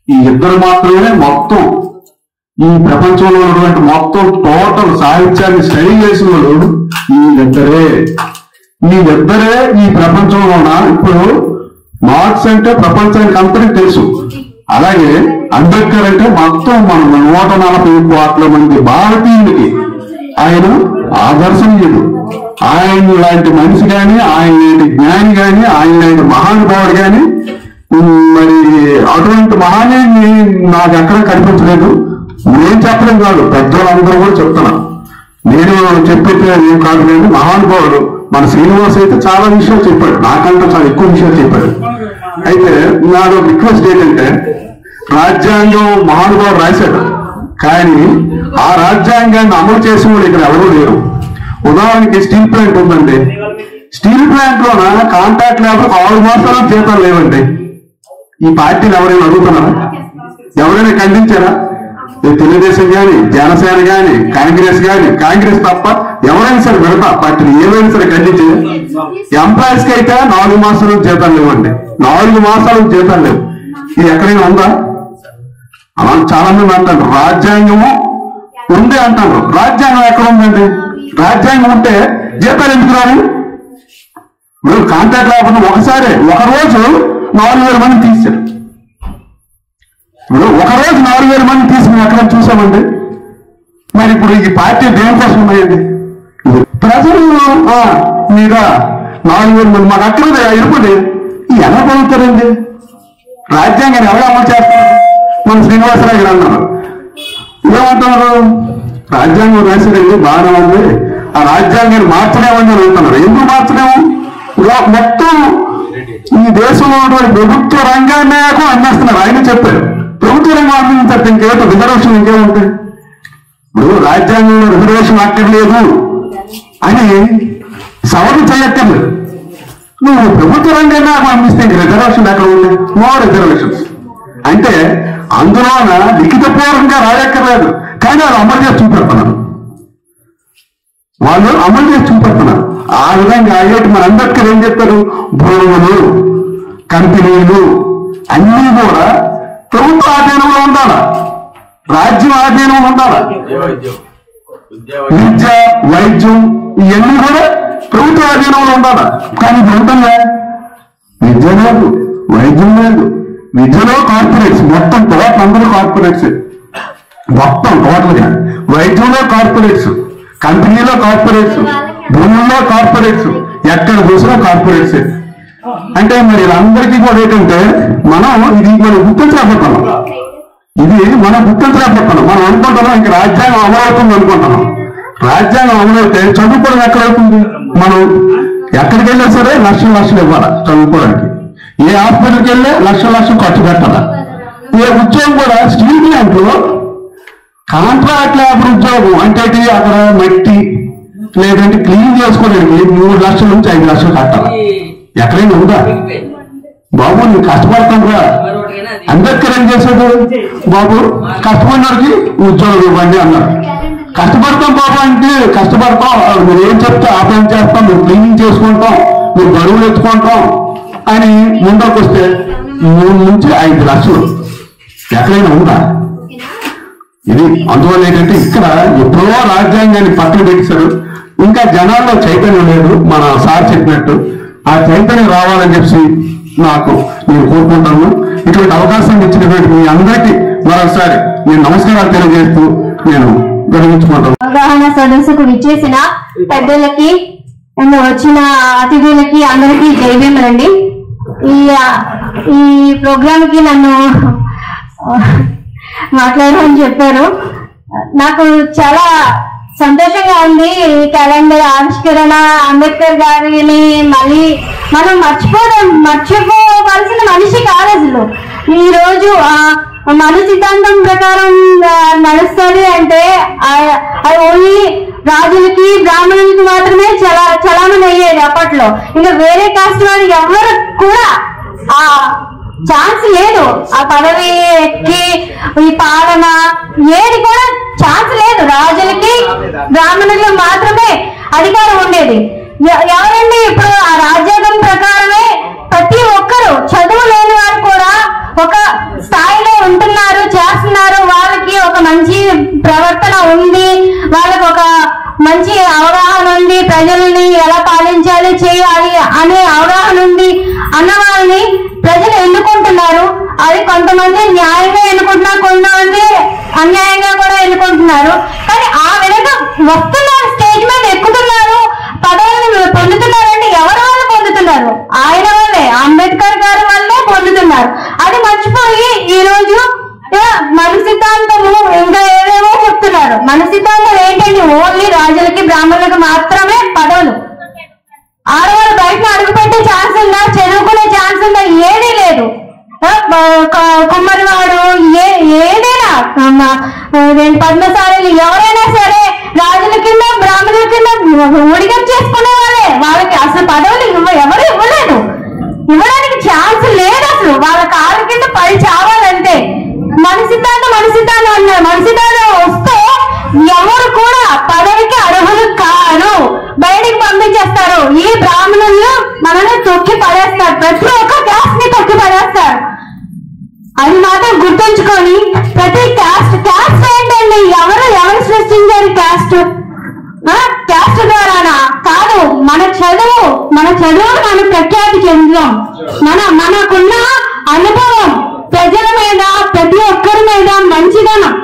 ఈ ఇద్దరు మాత్రమే మొత్తం ఈ ప్రపంచంలో ఉన్నటువంటి మొత్తం టోటల్ సాహిత్యాన్ని స్టడీ చేసిన వాడు ఈ ఇద్దరే ఈ ప్రపంచంలో ఉన్న. ఇప్పుడు మార్క్స్ అంటే ప్రపంచానికి అంతటి తెలుసు, అలాగే అంబేద్కర్ అంటే మొత్తం మన 140 కోట్ల మంది భారతీయులకి ఆయన ఆదర్శనీయుడు. ఆయన లాంటి మనిషి కానీ, ఆయన లాంటి జ్ఞాని కానీ కానీ ఆయన మహానుభావుడు కానీ మరి అటువంటి మహానీయుని నాకు ఎక్కడ కనిపించలేదు. నేను చెప్పడం కాదు, పెద్దలందరూ కూడా చెప్తున్నారు. నేను చెప్పేది ఏం కాదు లేదు. మహానుభావుడు మన శ్రీనివాస్ అయితే చాలా విషయాలు చెప్పాడు, నాకంటే చాలా ఎక్కువ విషయాలు చెప్పాడు. అయితే నాది రిక్వెస్ట్ ఏంటంటే, రాజ్యాంగం మహానుభావుడు రాశాడు, కానీ ఆ రాజ్యాంగాన్ని అమలు చేసిన వాళ్ళు ఇక్కడ ఎవరూ లేరు. ఉదాహరణకి స్టీల్ ప్లాంట్ ఉందండి. స్టీల్ ప్లాంట్ లోన కాంట్రాక్ట్ లేబర్ 6 మాసాలు జీతాలు లేవండి. ఈ పార్టీని ఎవరైనా అడుగుతున్నారా? ఎవరైనా ఖండించారా? తెలుగుదేశం కానీ, జనసేన కానీ, కాంగ్రెస్ కానీ, కాంగ్రెస్ తప్ప ఎవరైనా సరే మిగతా పార్టీని ఏమైనా సరే ఖండించారు? ఎంప్లాయీస్ కి అయితే 4 మాసాలు జీతాలు లేవండి. 4 మాసాలు జీతాలు లేవు. ఇది ఎక్కడైనా ఉందా? అలా చాలా మంది అంటారు రాజ్యాంగము ఉంది అంటారు. రాజ్యాంగం ఎక్కడ ఉందండి? రాజ్యాంగం ఉంటే జీతాలు ఎందుకు రాని? మీరు కాంట్రాక్ట్ లేకుండా ఒకసారి ఒక రోజు 4,000 మంది తీశారు. ఇప్పుడు ఒక రోజు 4,000 మంది తీసుకుని ఎక్కడ చూసామండి? మరి ఇప్పుడు ఈ పార్టీ దేనికోసం ఉన్నాయండి? ప్రజలు మీద 4,000 మంది మాకు అక్కడ ఇరుపడి ఎలా పొందుతారండి? రాజ్యాంగాన్ని ఎవరు అమలు చేస్తారు? మన శ్రీనివాసరావు గారు అన్నారు, ఏమంటున్నారు? రాజ్యాంగం రాసేదండి బాగానే ఉంది, ఆ రాజ్యాంగాన్ని మార్చలేమని అంటున్నారు. ఎందుకు మార్చలేము? మొత్తం ఈ దేశంలో ఉన్నటువంటి ప్రభుత్వ రంగాన్ని అమ్మేస్తున్నారు. ఆయన చెప్పారు ప్రభుత్వ రంగం అమ్మించారు, ఇంకేంటో రిజర్వేషన్ ఇంకేముంటాయి? ఇప్పుడు రాజ్యాంగంలో రిజర్వేషన్ అక్కర్లేదు అని సవరణ చేయక్కర్లేదు. నువ్వు ప్రభుత్వ రంగాన్ని అమ్మిస్తే రిజర్వేషన్ ఎక్కడ ఉంది? నో రిజర్వేషన్స్ అంటే అందులోన లిఖితపూర్వకంగా రాయక్కర్లేదు, కానీ వాళ్ళు అమలు చేసి చూపెడుతున్నారు. వాళ్ళు అమలు చేసి చూపెడుతున్నారు. ఆ విధంగా అయ్యేటి మన అంబేద్కర్ ఏం చెప్తారు? భూములు, కంపెనీలు అన్నీ కూడా ప్రభుత్వ ఆధీనంలో ఉండాలి, రాజ్యం ఆధీనంలో ఉండాలి. విద్య, వైద్యం ఇవన్నీ కూడా ప్రభుత్వ ఆధీనంలో ఉండాలి. కానీ ఇప్పుడు ఉంటుందా? విద్య లేదు, వైద్యం లేదు. విద్యలో కార్పొరేట్స్, మొత్తం టోటల్ అందరూ కార్పొరేట్స్, మొత్తం టోటల్ గా. వైద్యంలో కార్పొరేట్స్, కంపెనీలో కార్పొరేట్స్, భూముల్లో కార్పొరేట్స్, ఎక్కడ చూసినా కార్పొరేట్స్. అంటే మరి అందరికీ కూడా ఏంటంటే మనం గుర్తించలేకపోతున్నాం. మనం గుర్తించలేకపోతున్నాం. మనం అనుకుంటున్నాం ఇంక రాజ్యాంగం అమలవుతుంది అనుకుంటున్నాం. రాజ్యాంగం అమలవుతే చదువుకోవడం ఎక్కడవుతుంది? మనం ఎక్కడికి వెళ్ళా సరే లక్షలు ఇవ్వాలి చదువుకోవడానికి. ఏ హాస్పిటల్కి వెళ్ళే లక్షలు ఖర్చు పెట్టాలా? ఏ ఉద్యోగం కూడా స్టీల్ ప్లాంట్ లో కాంట్రాక్ట్ లేబర్ ఉద్యోగం అంటే అక్కడ మట్టి లేదంటే క్లీన్ చేసుకోవడానికి 3 లక్షల నుంచి 5 లక్షలు కట్టాలి. ఎక్కడైనా ఉందా? బాబు నేను కష్టపడతాను రా. అంబేద్కర్ ఏం చేశాడు? బాబు కష్టపడినోడికి ఉద్యోగం ఇవ్వండి అన్నాడు. కష్టపడతాం బాబు అంటే కష్టపడతాం, మీరు ఏం చెప్తే ఆ పని చేస్తాం, మేము క్లీనింగ్ చేసుకుంటాం, మీరు బరువులు ఎత్తుకుంటాం అని ముందుకు వస్తే 3 నుంచి 5 లక్షలు ఎక్కడైనా ఉందా? ఇది అందువల్ల ఏంటంటే ఇక్కడ ఎప్పుడో రాజ్యాంగాన్ని పక్కన పెట్టేశారు. ఇంకా జనాల్లో చైతన్యం లేదు. మన సార్ చెప్పినట్టు ఆ చైతన్యం రావాలని చెప్పి నేను కోరుకుంటాను. ఇటువంటి అవకాశం ఇచ్చినటువంటి మీ అందరికీ మరొకసారి నేను నమస్కారాలు తెలియజేస్తూ నేను విరమించుకుంటాను. అవగాహన సదస్సుకు విచ్చేసిన పెద్దలకి, వచ్చిన అతిథులకి అందరికీ జైభీములండి. ఈ ప్రోగ్రామ్ కి నన్ను మాట్లాడమని చెప్పారు. నాకు చాలా సంతోషంగా ఉంది. ఈ క్యాలెండర్ ఆవిష్కరణ అంబేద్కర్ గారిని మళ్ళీ మనం మర్చిపోవలసిన మనిషి కాదు అసలు. ఈ రోజు మను సిద్ధాంతం ప్రకారం నడుస్తుంది అంటే అది ఓన్లీ రాజులకి బ్రాహ్మణులకి మాత్రమే చలామణి అయ్యేది అప్పట్లో. ఇంకా వేరే కాస్ట్ వారికి ఎవరు కూడా ఆ ఛాన్స్ లేదు. ఆ పదవికి ఈ పాలన ఏది కూడా ఛాన్స్ లేదు. రాజులకి బ్రాహ్మణులకు మాత్రమే అధికారం ఉండేది. ఎవరండి ఇప్పుడు ఆ రాజ్యాంగం ప్రకారమే ప్రతి ఒక్కరు చదువు లేని వారు కూడా ఒక స్థాయిలో ఉంటున్నారు, చేస్తున్నారు. వాళ్ళకి ఒక మంచి ప్రవర్తన ఉంది, వాళ్ళకి ఒక మంచి అవగాహన ఉంది, ప్రజల్ని ఎలా పాలించాలి చేయాలి అనే అవగాహన ఉంది అన్న వాళ్ళని ప్రజలు ఎన్నుకుంటున్నారు. అది కొంతమంది న్యాయంగా ఎన్నుకుంటున్నారు, కొంతమంది అన్యాయంగా కూడా ఎన్నుకుంటున్నారు. కానీ ఆ విధంగా వస్తున్నారు, స్టేజ్ మీద ఎక్కుతున్నారు, పదవులను పొందుతున్నారంటే ఎవరు వాళ్ళు పొందుతున్నారు? పొందుతున్నారు. ఆయన వల్లే, అంబేద్కర్ గారి వల్లే పొందుతున్నారు. అది మర్చిపోయి ఈ రోజు మన సిద్ధాంతము ఇంకా ఏవేవో చెప్తున్నారు. మన సిద్ధాంతం ఏంటండి? ఓన్లీ రాజులకి బ్రాహ్మణులకు మాత్రమే పదవులు. ఆడవాళ్ళు బయట అడుగుపెట్టే ఛాన్స్ ఉందా? చదువుకునే ఛాన్స్ ఉందా? ఏదీ లేదు. కుమ్మరివాడు ఏదైనా పద్మశాలి ఎవరైనా సరే రాజుల కింద బ్రాహ్మణుల కింద ఊడిగం చేసుకునే వాళ్ళే. వాళ్ళకి అసలు పదవులు ఎవరు ఇవ్వలేదు, ఇవ్వడానికి ఛాన్స్ లేదు. అసలు వాళ్ళ కాళ్ళ కింద పడి చావాలంటే. మన సిద్ధాంతం అన్నారు. మన సిద్ధాంతం వస్తే ఎవరు కూడా పదవికి అర్హులు కారు, బయటికి పంపించేస్తారు. ఈ బ్రాహ్మణులు మనల్ని తొక్కి పడేస్తారు, ప్రతి ఒక్క క్యాస్ట్ ని తొక్కి పడేస్తారు. అది మాత్రం గుర్తుంచుకొని ప్రతి క్యాస్ట్ ఏంటండి? ఎవరు సృష్టించారు క్యాస్ట్? క్యాస్ట్ ద్వారానా? కాదు. మన చదువు మన ప్రఖ్యాతి చెందాం. మనకున్న అనుభవం, ప్రజల మీద, ప్రతి ఒక్కరి మీద మంచిదనం,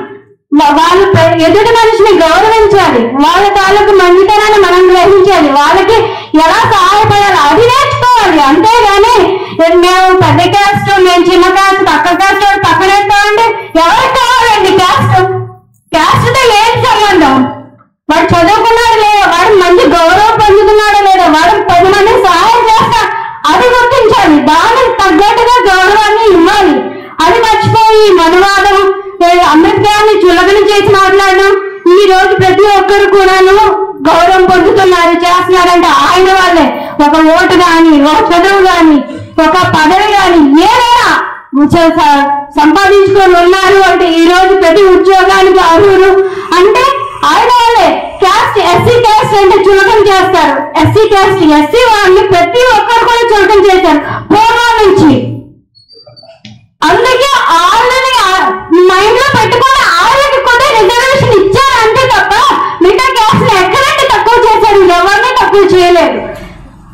వాళ్ళు ఎదుటి మనిషిని గౌరవించాలి, వాళ్ళ తాలూకు మంచితనాన్ని మనం గ్రహించాలి, వాళ్ళకి ఎలా సహాయపడాలి అది నేర్చుకోవాలి. అంతేగాని మేము పెద్ద క్యాస్ట్, మేము చిన్న క్యాస్ట్, పక్క క్యాస్ట్ పక్కనేస్తామంటే ఎవరికి కావాలండి క్యాస్ట్తో ఏం సంబంధం? వాడు చదువుకున్నాడు లేదా, వాడు మంచి గౌరవం పొందుతున్నాడు లేదా, వాడు 10 మందికి సహాయం చేస్తాడు, అది గుర్తించాలి. దానికి తగ్గట్టుగా గౌరవాన్ని ఇవ్వాలి. అది మర్చిపోయి మనువాదం, అంబేద్కర్ని చులకన చేసి మాట్లాడడం. ఈ రోజు ప్రతి ఒక్కరు కూడాను గౌరవం పొందుతున్నారు, చేస్తున్నారంటే ఆయన వాళ్ళే. ఒక ఓటు గాని, ఒక చదువు గాని, ఒక పదవి గాని ఏదైనా సంపాదించుకొని ఉన్నారు అంటే ఈ రోజు ప్రతి ఉద్యోగానికి అర్హులు అంటే ఆయన వాళ్ళే. క్యాస్ట్, ఎస్సీ క్యాస్ట్ అంటే చులకన చేస్తారు. ఎస్సీ వాళ్ళని ప్రతి ఒక్కరు కూడా చులకన చేశారు పూర్వం నుంచి. అందుకే వాళ్ళని మైండ్ లో పెట్టుకుని వాళ్ళకి కూడా రిజర్వేషన్ ఇచ్చారు అంతే తప్ప మిగతా క్యాస్ట్ ఎక్కడంటే తక్కువ చేశారు, ఎవరిని తక్కువ చేయలేదు.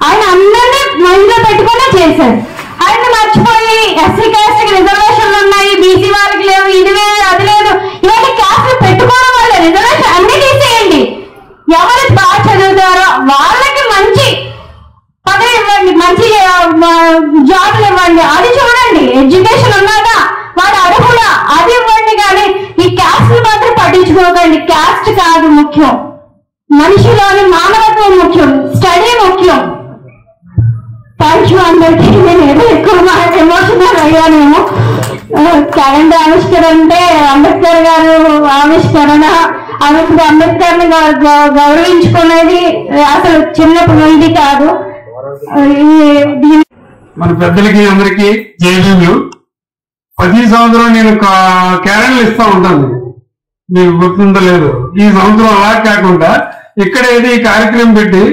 ఆయన అందరినీ మైండ్ లో పెట్టుకునే చేశారు. ఆయన మర్చిపోయి ఎస్సీ క్యాస్ట్ కి రిజర్వేషన్లు ఉన్నాయి, బీసీ వాళ్ళకి లేవు, ఇది లేదు అది లేదు, ఇవన్నీ క్యాస్ట్ పెట్టుకోవడం వల్ల రిజర్వేషన్ అన్ని తీసేయండి. ఎవరు బాగా చదువుతారో వాళ్ళకి మంచి పదవి ఇవ్వండి, మంచి జాబులు ఇవ్వండి, అది చూడండి. ఎడ్యుకేషన్ ఉన్నదా, వాడు అర్హుడా, అది ఇవ్వండి. కానీ ఈ క్యాస్ట్ మాత్రం పట్టించుకోకండి. క్యాస్ట్ కాదు ముఖ్యం, మనిషిలోని మానవత్వం ముఖ్యం, స్టడీ ముఖ్యం. థ్యాంక్ యూ అందరికీ. నేను ఏదో ఎక్కువ ఎమోషనల్ అయ్యానేమో. క్యాలెండర్ ఆవిష్కరణ అంటే అంబేద్కర్ గారు ఆవిష్కరణ, అంబేద్కర్ ని గౌరవించుకునేది అసలు చిన్నప్పుడు ఇది కాదు. మన పెద్దలకి అందరికి జైలు. ప్రతి సంవత్సరం నేను క్యాలెండర్లు ఇస్తా ఉంటాను, మీకు గుర్తుందో లేదు. ఈ సంవత్సరం అలా కాకుండా ఇక్కడే ఈ కార్యక్రమం పెట్టి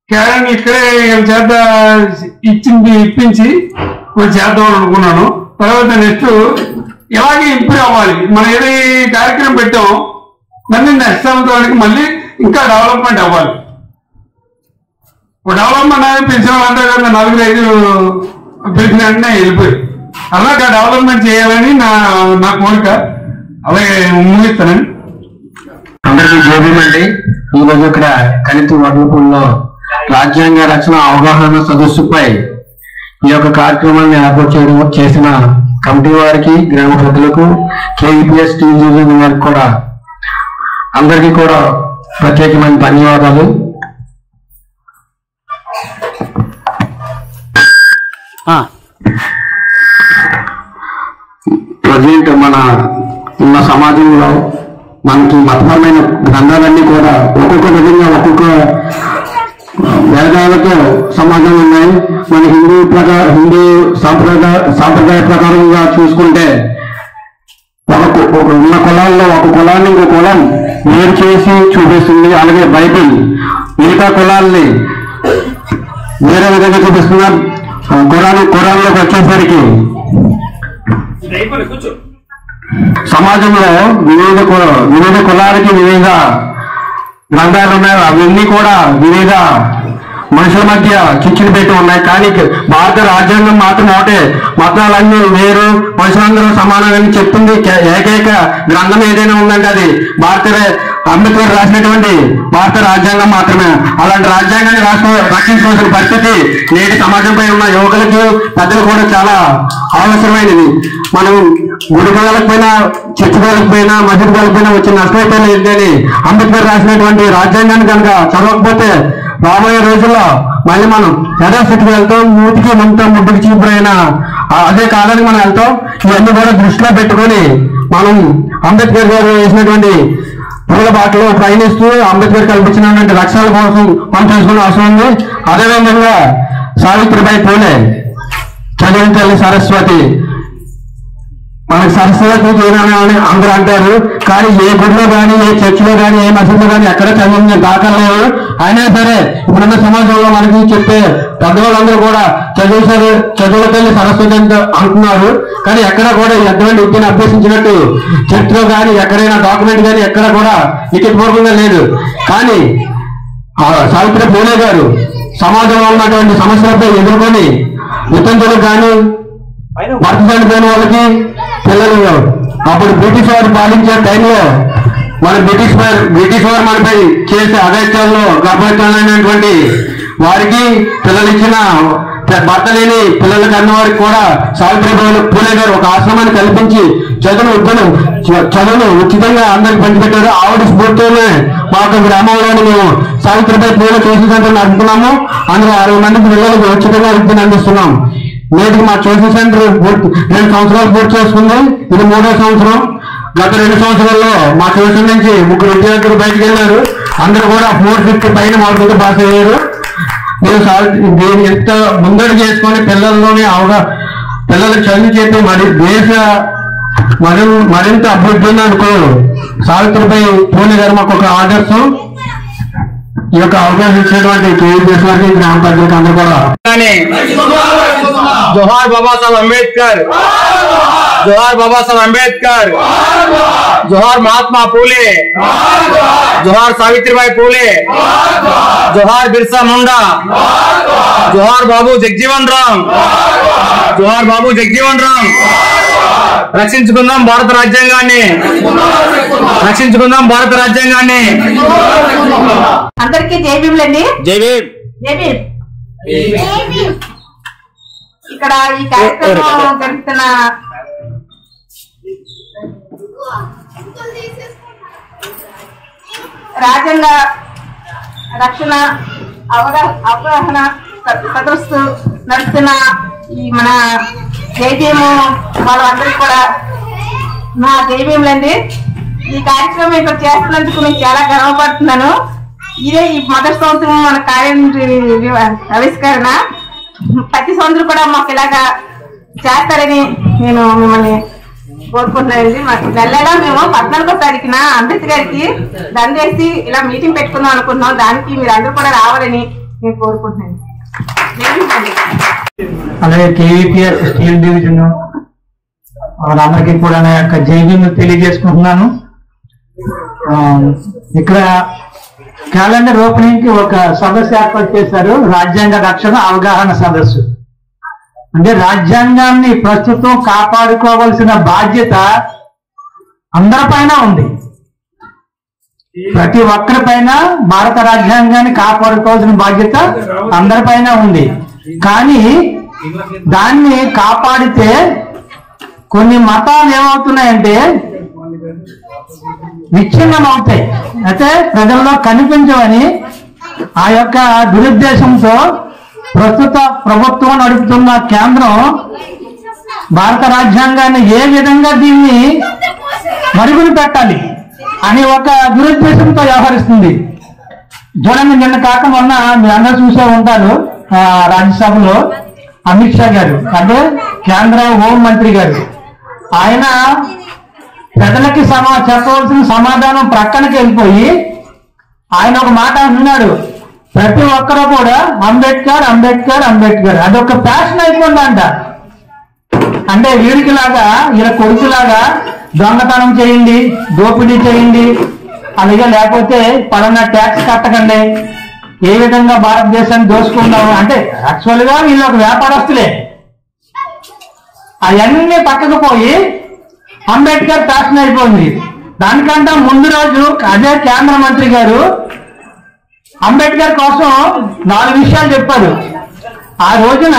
క్యాలెండర్ ఇక్కడే చేత ఇప్పించి చేద్దామని అనుకున్నాను. తర్వాత నెక్స్ట్ ఇలాగే ఇంప్రూవ్ అవ్వాలి. మనం ఏదో కార్యక్రమం పెట్టాము, మళ్ళీ నెక్స్ట్ సంవత్సరానికి మళ్ళీ ఇంకా డెవలప్మెంట్ అవ్వాలి. డెవలప్మెంట్ అనేది పెంచిన వాళ్ళంటే కదా 4-5 పెంచిన వెంటనే వెళ్ళిపోయి అలాగా డెవలప్మెంట్ చేయాలని నా కోరిక. అలాగే ముగిస్తానండి. అందరికీ జోబీమండి. ఈరోజు ఇక్కడ కలిసి వర్ణపూర్లో రాజ్యాంగ రచన అవగాహన సదస్సుపై ఈ యొక్క కార్యక్రమాన్ని ఏర్పాటు చేసిన కమిటీ వారికి, గ్రామ ప్రజలకు, కేవీపీఎస్ టీవీ వారికి కూడా అందరికీ కూడా ప్రత్యేకమైన ధన్యవాదాలు. ప్రజెంట్ మన ఉన్న సమాజంలో మనకి మతపరమైన గ్రంథాలన్నీ కూడా ఒక్కొక్క విధంగా ఒక్కొక్క వేదాలతో సమాజం ఉన్నాయి. మన హిందూ సాంప్రదాయ ప్రకారంగా చూసుకుంటే ఉన్న కులాల్లో ఒక కులాన్ని ఇంకో కులం వేరు చేసి చూపిస్తుంది. అలాగే బైబిల్ మిగతా కులాల్ని వేరే విధంగా చూపిస్తున్నారు. ఖురాన్లోకి వచ్చేసరికి సమాజంలో వివిధ కులాలకి వివిధ గ్రంథాలు ఉన్నాయి. అవన్నీ కూడా వివిధ మనుషుల మధ్య చిచ్చులు పెట్టి ఉన్నాయి. కానీ భారత రాజ్యాంగం మాత్రం ఒకటే, మతాలన్నీ వేరు, మనుషులందరూ సమానమని చెప్తుంది. ఏకైక గ్రంథం ఏదైనా ఉందంటే అది అంబేద్కర్ రాసినటువంటి భారత రాజ్యాంగం మాత్రమే. అలాంటి రాజ్యాంగాన్ని రక్షించుకోవాల్సిన పరిస్థితి నేటి సమాజంపై ఉన్న యువకులకు పెద్దలు కూడా చాలా అవసరమైనది. మనం గుడి వెళ్ళకపోయినా, చర్చి వెళ్ళకపోయినా, మసీదు వెళ్ళకపోయినా వచ్చిన నష్టమైపోయినా ఏంటని అంబేద్కర్ రాసినటువంటి రాజ్యాంగాన్ని కనుక చదవకపోతే రాబోయే రోజుల్లో మళ్ళీ మనం యథాస్థితికి వెళ్తాం. మూతికి ముంతం ముద్దుకి చీపురైన అదే కాలానికి మనం వెళ్తాం. ఇవన్నీ కూడా దృష్టిలో పెట్టుకొని మనం అంబేద్కర్ గారు వేసినటువంటి పూల బాటలో ప్రయాణిస్తూ అంబేద్కర్ కల్పించినటువంటి రక్షణ కోసం పనిచేసుకునే అవసరం ఉంది. అదేవిధంగా సావిత్రిబాయి పూలే, చదివిన తల్లి సరస్వతి, మనకి సరస్వతి అని అందరూ అంటారు. కానీ ఏ గుడిలో కానీ, ఏ చర్చిలో కానీ, ఏ మసీదులో కానీ ఎక్కడ చదివిన దాఖలు అయినా సరే ఇప్పుడున్న సమాజంలో మనకి చెప్పే పెద్దవాళ్ళందరూ కూడా చదువుల తల్లి సరస్వతి అంటున్నారు. కానీ ఎక్కడ కూడా ఎటువంటి విద్యను అభ్యసించినట్టు చరిత్రలో కానీ, ఎక్కడైనా డాక్యుమెంట్ కానీ ఎక్కడ కూడా లిఖితపూర్వకంగా లేదు. కానీ సావిత్రి పూలే గారు సమాజంలో ఉన్నటువంటి సమస్యలపై ఎదుర్కొని వితంతులకు కానీ, భర్త చనిపోయిన వాళ్ళకి పిల్లలు, అప్పుడు బ్రిటిష్ వారు పాలించే టైంలో మన బ్రిటిష్ వారు మనపై చేసే అగత్యాల్లో గర్భవతులైనటువంటి వారికి పిల్లలు ఇచ్చిన భర్త లేని పిల్లలు కన్న వారికి కూడా సావిత్రిబాయి పూలే గారు ఒక ఆశ్రమాన్ని కల్పించి చదువును ఉచితంగా అందరికి పంచిపెట్టారు. ఆవిడ స్ఫూర్తితోనే మా యొక్క గ్రామంలోని మేము సావిత్రిబాయి పూలే ట్యూషన్ సెంటర్ నడుపుతున్నాము. అందులో 60 మంది పిల్లలకు ఉచితంగా విద్యను అందిస్తున్నాం. నేటికి మా ట్యూషన్ సెంటర్ 2 సంవత్సరాలు పూర్తి చేసుకుంది. ఇది 3వ సంవత్సరం. గత 2 సంవత్సరాల్లో మా ట్యూషన్ నుంచి 3 విద్యార్థులు బయటకు వెళ్ళారు. అందరూ కూడా 450 పైన మార్కులతో పాస్ అయ్యారు. దీన్ని ఎంత ముందడు చేసుకొని పిల్లల్లోనే పిల్లలకు చదువు చెప్పి మరి దేశ మరింత అభివృద్ధి అనుకో సావిత్రిబాయి పూలే గారు మాకు ఒక ఆదర్శం. ఈ యొక్క అవకాశం ఇచ్చినటువంటి కేవీ గ్రామ ప్రజలకు అందరూ కూడా जोहार बाबा साहब अंबेडकर, जोहार बाबा साहब अंबेडकर, जोहार महात्मा फूले, जोहार सावित्रीबाई फूले, जोहार बिरसा मुंडा, जोहार बाबू जगजीवन राम, जोहार बाबू जगजीवन राम. రక్షించుకుందాం భారత రాజ్యాంగాన్ని, రక్షించుకుందాం భారత రాజ్యాంగాన్ని. అందరికీ జై భీములండి. జై భీమ్. జై భీమ్. ఇక్కడ ఈ కార్యక్రమం జరుగుతున్న రాజ్యాంగ రక్షణ అవగాహన సదస్సు నడుస్తున్న ఈ మన జైభీము వాళ్ళందరికీ కూడా నా జైభీములండి. ఈ కార్యక్రమం ఇక్కడ చేస్తున్నందుకు నేను చాలా గర్వపడుతున్నాను. ఇదే ఈ మొదటి సంవత్సరం మన కార్యం ఆవిష్కరణ. ప్రతి సంవత్సరం కూడా మాకు ఇలాగా చేస్తారని నేను మిమ్మల్ని కోరుకుంటున్నానండి. నెలలా మేము 14వ తారీఖున అంబేద్కర్ గారికి దండేసి ఇలా మీటింగ్ పెట్టుకుందాం అనుకుంటున్నాం. దానికి మీరు అందరూ కూడా రావాలని నేను కోరుకుంటున్నాను. అలాగే కేవీపీఆర్ స్టీల్ డివిజన్ వాళ్ళందరికీ కూడా నా యొక్క జైభీములు తెలియజేసుకుంటున్నాను. ఇక్కడ క్యాలెండర్ ఓపెనింగ్ కి ఒక సదస్సు ఏర్పాటు చేశారు, రాజ్యాంగ రక్షణ అవగాహన సదస్సు. అంటే రాజ్యాంగాన్ని ప్రస్తుతం కాపాడుకోవాల్సిన బాధ్యత అందరిపైన ఉంది. ప్రతి ఒక్కరిపైన భారత రాజ్యాంగాన్ని కాపాడుకోవాల్సిన బాధ్యత అందరిపైన ఉంది. కానీ దాన్ని కాపాడితే కొన్ని మతాలు ఏమవుతున్నాయంటే విచ్ఛిన్నం అవుతాయి, అయితే ప్రజల్లో కనిపించవని ఆ యొక్క దురుద్దేశంతో ప్రస్తుత ప్రభుత్వం నడుపుతున్న కేంద్రం భారత రాజ్యాంగాన్ని ఏ విధంగా దీన్ని మరుగున పెట్టాలి అని ఒక దురుద్దేశంతో వ్యవహరిస్తుంది. చూడండి, నిన్న కాక మొన్న మీరు అందరూ చూసే ఉంటారు, రాజ్యసభలో అమిత్ షా గారు అంటే కేంద్ర హోం మంత్రి గారు, ఆయన ప్రజలకి చెప్పవలసిన సమాధానం ప్రక్కనకి వెళ్ళిపోయి ఆయన ఒక మాట అంటున్నాడు, ప్రతి ఒక్కరూ కూడా అంబేద్కర్ అంబేద్కర్ అంబేద్కర్. అదొక ప్యాషన్ అయిపోయిందంట. అంటే వీడికి లాగా ఇలా కొడుకులాగా దొంగతనం చేయండి, దోపిడీ చేయండి, అలాగే లేకపోతే పలానా ట్యాక్స్ కట్టకండి, ఏ విధంగా భారతదేశాన్ని దోచుకుందాం అంటే యాక్చువల్ గా వీళ్ళు ఒక వ్యాపారస్తులే. అవన్నీ పక్కకు పోయి అంబేద్కర్ ప్యాషన్ అయిపోయింది. దానికంటే ముందు రోజు అదే కేంద్ర మంత్రి గారు అంబేద్కర్ కోసం 4 విషయాలు చెప్పారు. ఆ రోజున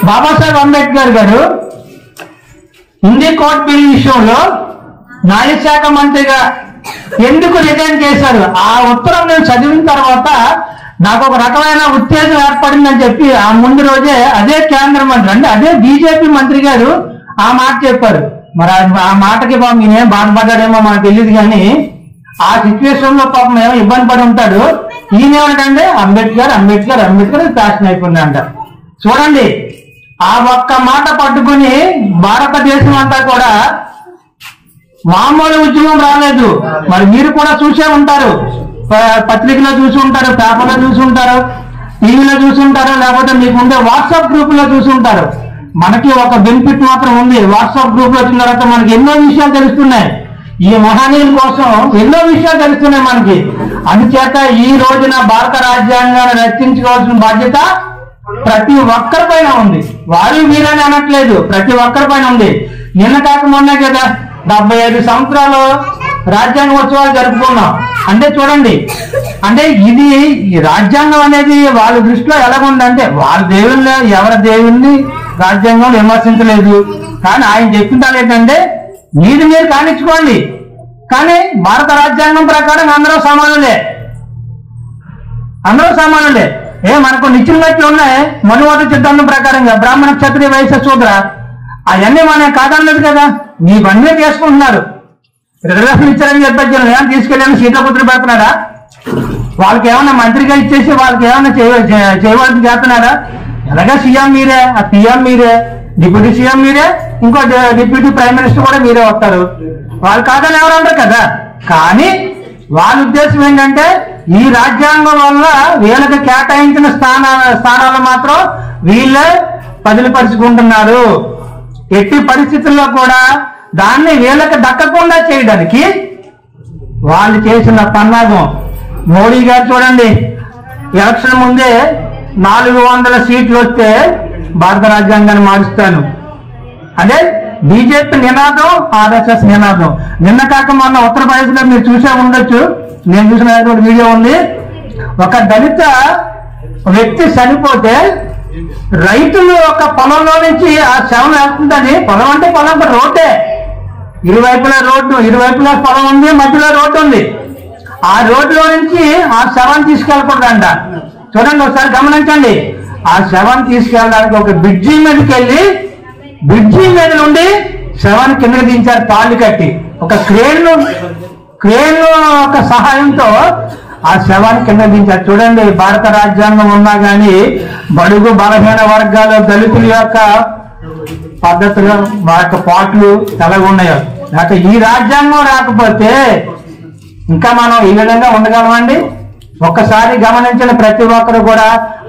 బాబాసాహెబ్ అంబేద్కర్ గారు హిందీ కోర్టు బిల్ విషయంలో న్యాయశాఖ మంత్రిగా ఎందుకు రిజైన్ చేశారు, ఆ ఉత్తరం నేను చదివిన తర్వాత నాకు ఒక రకమైన ఉత్తేజం ఏర్పడిందని చెప్పి ఆ ముందు రోజే అదే కేంద్ర మంత్రి అంటే అదే బీజేపీ మంత్రి గారు ఆ మాట చెప్పారు. మరి ఆ మాటకి పాపం ఈయన బాధపడ్డాడేమో మనకు తెలియదు, కానీ ఆ సిచ్యువేషన్ లో పాపం ఏమో ఇబ్బంది పడి ఉంటాడు. ఈయన ఏమంటే అంబేద్కర్ అంబేద్కర్ అంబేద్కర్ ఫ్యాషన్ అయిపోయిందంట. చూడండి, ఆ ఒక్క మాట పట్టుకుని భారతదేశం అంతా కూడా మామూలు ఉద్యమం రాలేదు. మరి మీరు కూడా చూసే ఉంటారు, పత్రికలో చూసి ఉంటారు, పేపర్లో చూసి ఉంటారు, టీవీలో చూసి ఉంటారు, లేకపోతే మీకు ఉండే వాట్సాప్ గ్రూప్ లో చూసి ఉంటారు. మనకి ఒక బెనిఫిట్ మాత్రం ఉంది, వాట్సాప్ గ్రూప్ లో వచ్చిన తర్వాత మనకి ఎన్నో విషయాలు తెలుస్తున్నాయి. ఈ మహనీయుల కోసం ఎన్నో విషయాలు తెలుస్తున్నాయి మనకి. అందుచేత ఈ రోజున భారత రాజ్యాంగాన్ని రక్షించుకోవాల్సిన బాధ్యత ప్రతి ఒక్కరి పైన ఉంది. వారు వీరని అనట్లేదు, ప్రతి ఒక్కరి పైన ఉంది. నిన్న కాక మొన్నే కదా 75 సంవత్సరాలు రాజ్యాంగ ఉత్సవాలు జరుపుకున్నాం. అంటే చూడండి, అంటే ఇది రాజ్యాంగం అనేది వాళ్ళ దృష్టిలో ఎలాగుందంటే వాళ్ళ దేవుళ్ళు ఎవరి దేవుణ్ణి రాజ్యాంగం విమర్శించలేదు. కానీ ఆయన చెప్పింది ఏంటంటే మీరు కానిచ్చుకోండి, కానీ భారత రాజ్యాంగం ప్రకారం అందరూ సమానులే, అందరూ సమానులే. మనకు నిచ్చిన గట్లు ఉన్నాయి మనువాద సిద్ధాంతం ప్రకారంగా బ్రాహ్మణ క్షత్రియ వైశ్య శూద్ర, అవన్నీ మనం కాదనలేదు కదా. మీ బండి చేసుకుంటున్నారు, రిజర్వేషన్ ఇచ్చారని చెప్పచ్చు, ఏమైనా తీసుకెళ్ళాను సీతాపుత్రులు పెడుతున్నారా? వాళ్ళకి ఏమన్నా మంత్రిగా ఇచ్చేసి వాళ్ళకి ఏమన్నా చేయవలసి చేస్తున్నారా? ఎలాగా సీఎం మీరే, ఆ పిఎం మీరే, డిప్యూటీ సీఎం మీరే, ఇంకో డిప్యూటీ ప్రైమ్ మినిస్టర్ కూడా మీరే వస్తారు. వాళ్ళు కాదని ఎవరు అంటారు కదా. కానీ వాళ్ళ ఉద్దేశం ఏంటంటే ఈ రాజ్యాంగం వల్ల వీళ్ళకి కేటాయించిన స్థానాలు మాత్రం వీళ్ళే బదిలీపరుచుకుంటున్నారు. ఎట్టి పరిస్థితుల్లో కూడా దాన్ని వీళ్ళకి దక్కకుండా చేయడానికి వాళ్ళు చేసిన పన్నాగం. మోడీ గారు చూడండి, ఎలక్షన్ ముందే 400 సీట్లు వస్తే భారత రాజ్యాంగాన్ని మారుస్తాను, అదే బీజేపీ నినాదం, ఆర్ఎస్ఎస్ నినాదం. నిన్న కాక మొన్న ఉత్తరప్రదేశ్ లో మీరు చూసే ఉండొచ్చు, నేను చూసిన వీడియో ఉంది. ఒక దళిత వ్యక్తి చనిపోతే రైతులు ఒక పొలంలో నుంచి ఆ శవం వేస్తుందని, పొలం అంటే పొలం రోడ్డే, ఇరువైపులా రోడ్డు, ఇరువైపులా పొలం ఉంది, మధ్యలో రోడ్డు ఉంది. ఆ రోడ్డులో నుంచి ఆ శవాన్ని తీసుకెళ్ళకూడదంట. చూడండి ఒకసారి గమనించండి, ఆ శవాన్ని తీసుకెళ్ళడానికి ఒక బ్రిడ్జి మీదకి వెళ్ళి బ్రిడ్జి మీద నుండి శవాన్ని కిందకి దించారు తాళ్ళు కట్టి. ఒక క్రేన్ ఒక సహాయంతో ఆ శవాన్ని కింద దించారు. చూడండి, భారత రాజ్యాంగం ఉన్నా గానీ బడుగు బలహీన వర్గాలు దళితుల యొక్క పద్ధతులు, మా యొక్క పాటలు ఎలాగున్నాయో. లేకపోతే ఈ రాజ్యాంగం రాకపోతే ఇంకా మనం ఈ విధంగా ఉండగలమండి? ఒక్కసారి గమనించిన ప్రతి ఒక్కరు కూడా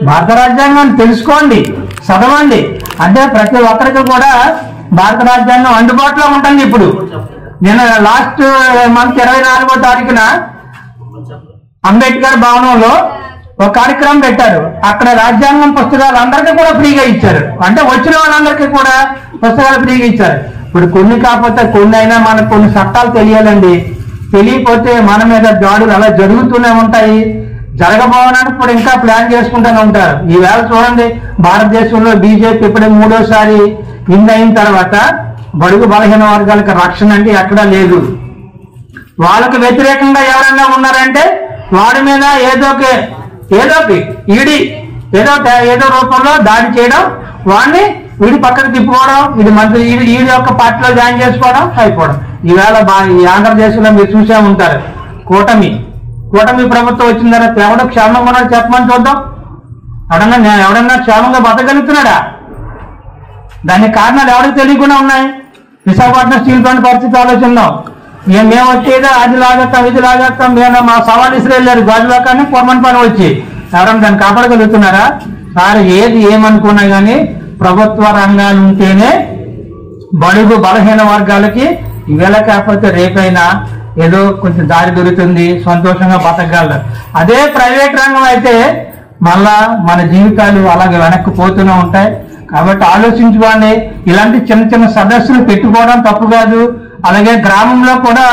భారత రాజ్యాంగాన్ని తెలుసుకోండి, చదవండి. అంటే ప్రతి ఒక్కరికి కూడా భారత రాజ్యాంగం అందుబాటులో ఉంటుంది. ఇప్పుడు నేను లాస్ట్ మంత్ 24వ తారీఖున అంబేద్కర్ భవనంలో ఒక కార్యక్రమం పెట్టారు. అక్కడ రాజ్యాంగం పుస్తకాలు అందరికీ కూడా ఫ్రీగా ఇచ్చారు. అంటే వచ్చిన వాళ్ళందరికీ కూడా పుస్తకాలు ఫ్రీగా ఇచ్చారు. ఇప్పుడు కొన్ని కాకపోతే కొన్ని అయినా మనకు కొన్ని చట్టాలు తెలియాలండి. తెలియకపోతే మన మీద దాడులు అలా జరుగుతూనే ఉంటాయి. జరగబోవడానికి ఇప్పుడు ఇంకా ప్లాన్ చేసుకుంటూనే ఉంటారు. ఈవేళ చూడండి, భారతదేశంలో బీజేపీ ఇప్పుడే 3వసారి విన్ అయిన తర్వాత బడుగు బలహీన వర్గాలకు రక్షణ అంటే ఎక్కడా లేదు. వాళ్ళకి వ్యతిరేకంగా ఎవరైనా ఉన్నారంటే వాడి మీద ఏదో ఈడి ఏదో రూపంలో దాడి చేయడం, వాడిని వీడి పక్కకు తిప్పుకోవడం, ఇది మంత్రి ఈడి యొక్క పార్టీలో జాయిన్ చేసుకోవడం అయిపోవడం. ఈవేళ ఈ ఆంధ్రదేశంలో మీరు చూసే ఉంటారు, కూటమి ప్రభుత్వం వచ్చిన తర్వాత ఎవడో క్షేమంగా ఉన్నాడు చెప్పమని చూద్దాం. ఎవడన్నా క్షేమంగా బతకగలుగుతున్నాడా? దానికి కారణాలు ఎవరికి తెలియకుండా ఉన్నాయి. విశాఖపట్నం స్టీల్ ప్లాంట్ పరిస్థితి ఆలోచిద్దాం. మేము వచ్చేదో అది లాగేస్తాం, ఇది లాగేస్తాం, మేము మా సవాల్ ఇసురు వెళ్ళారు గాజులో, కానీ పొరమని పని వచ్చి ఎవరైనా దాన్ని కాపాడగలుగుతున్నారా? సార్ ఏది ఏమనుకున్నా కానీ ప్రభుత్వ రంగాలు ఉంటేనే బడుగు బలహీన వర్గాలకి ఇవేళ కాకపోతే రేపైనా ఏదో కొంచెం దారి దొరుకుతుంది, సంతోషంగా బతకగలరు. అదే ప్రైవేట్ రంగం అయితే మళ్ళా మన జీవితాలు అలాగే వెనక్కి పోతూనే ఉంటాయి. కాబట్టి ఆలోచించుకోండి. ఇలాంటి చిన్న చిన్న సదస్సులు పెట్టుకోవడం తప్పు కాదు. అలాగే గ్రామంలో కూడా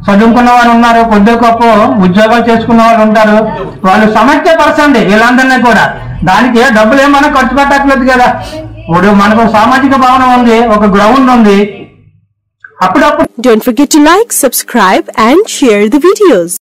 చదువుకున్న వారు ఉన్నారు, కొద్ది గొప్ప ఉద్యోగాలు చేసుకున్న వాళ్ళు ఉంటారు. వాళ్ళు సమర్థపరచండి వీళ్ళందరినీ కూడా. దానికి డబ్బులు ఏమైనా ఖర్చు పెట్టట్లేదు కదా. ఇప్పుడు మనకు సామాజిక భవనం ఉంది, ఒక గ్రౌండ్ ఉంది. అప్పుడప్పుడు Don't forget to like, subscribe and share the videos.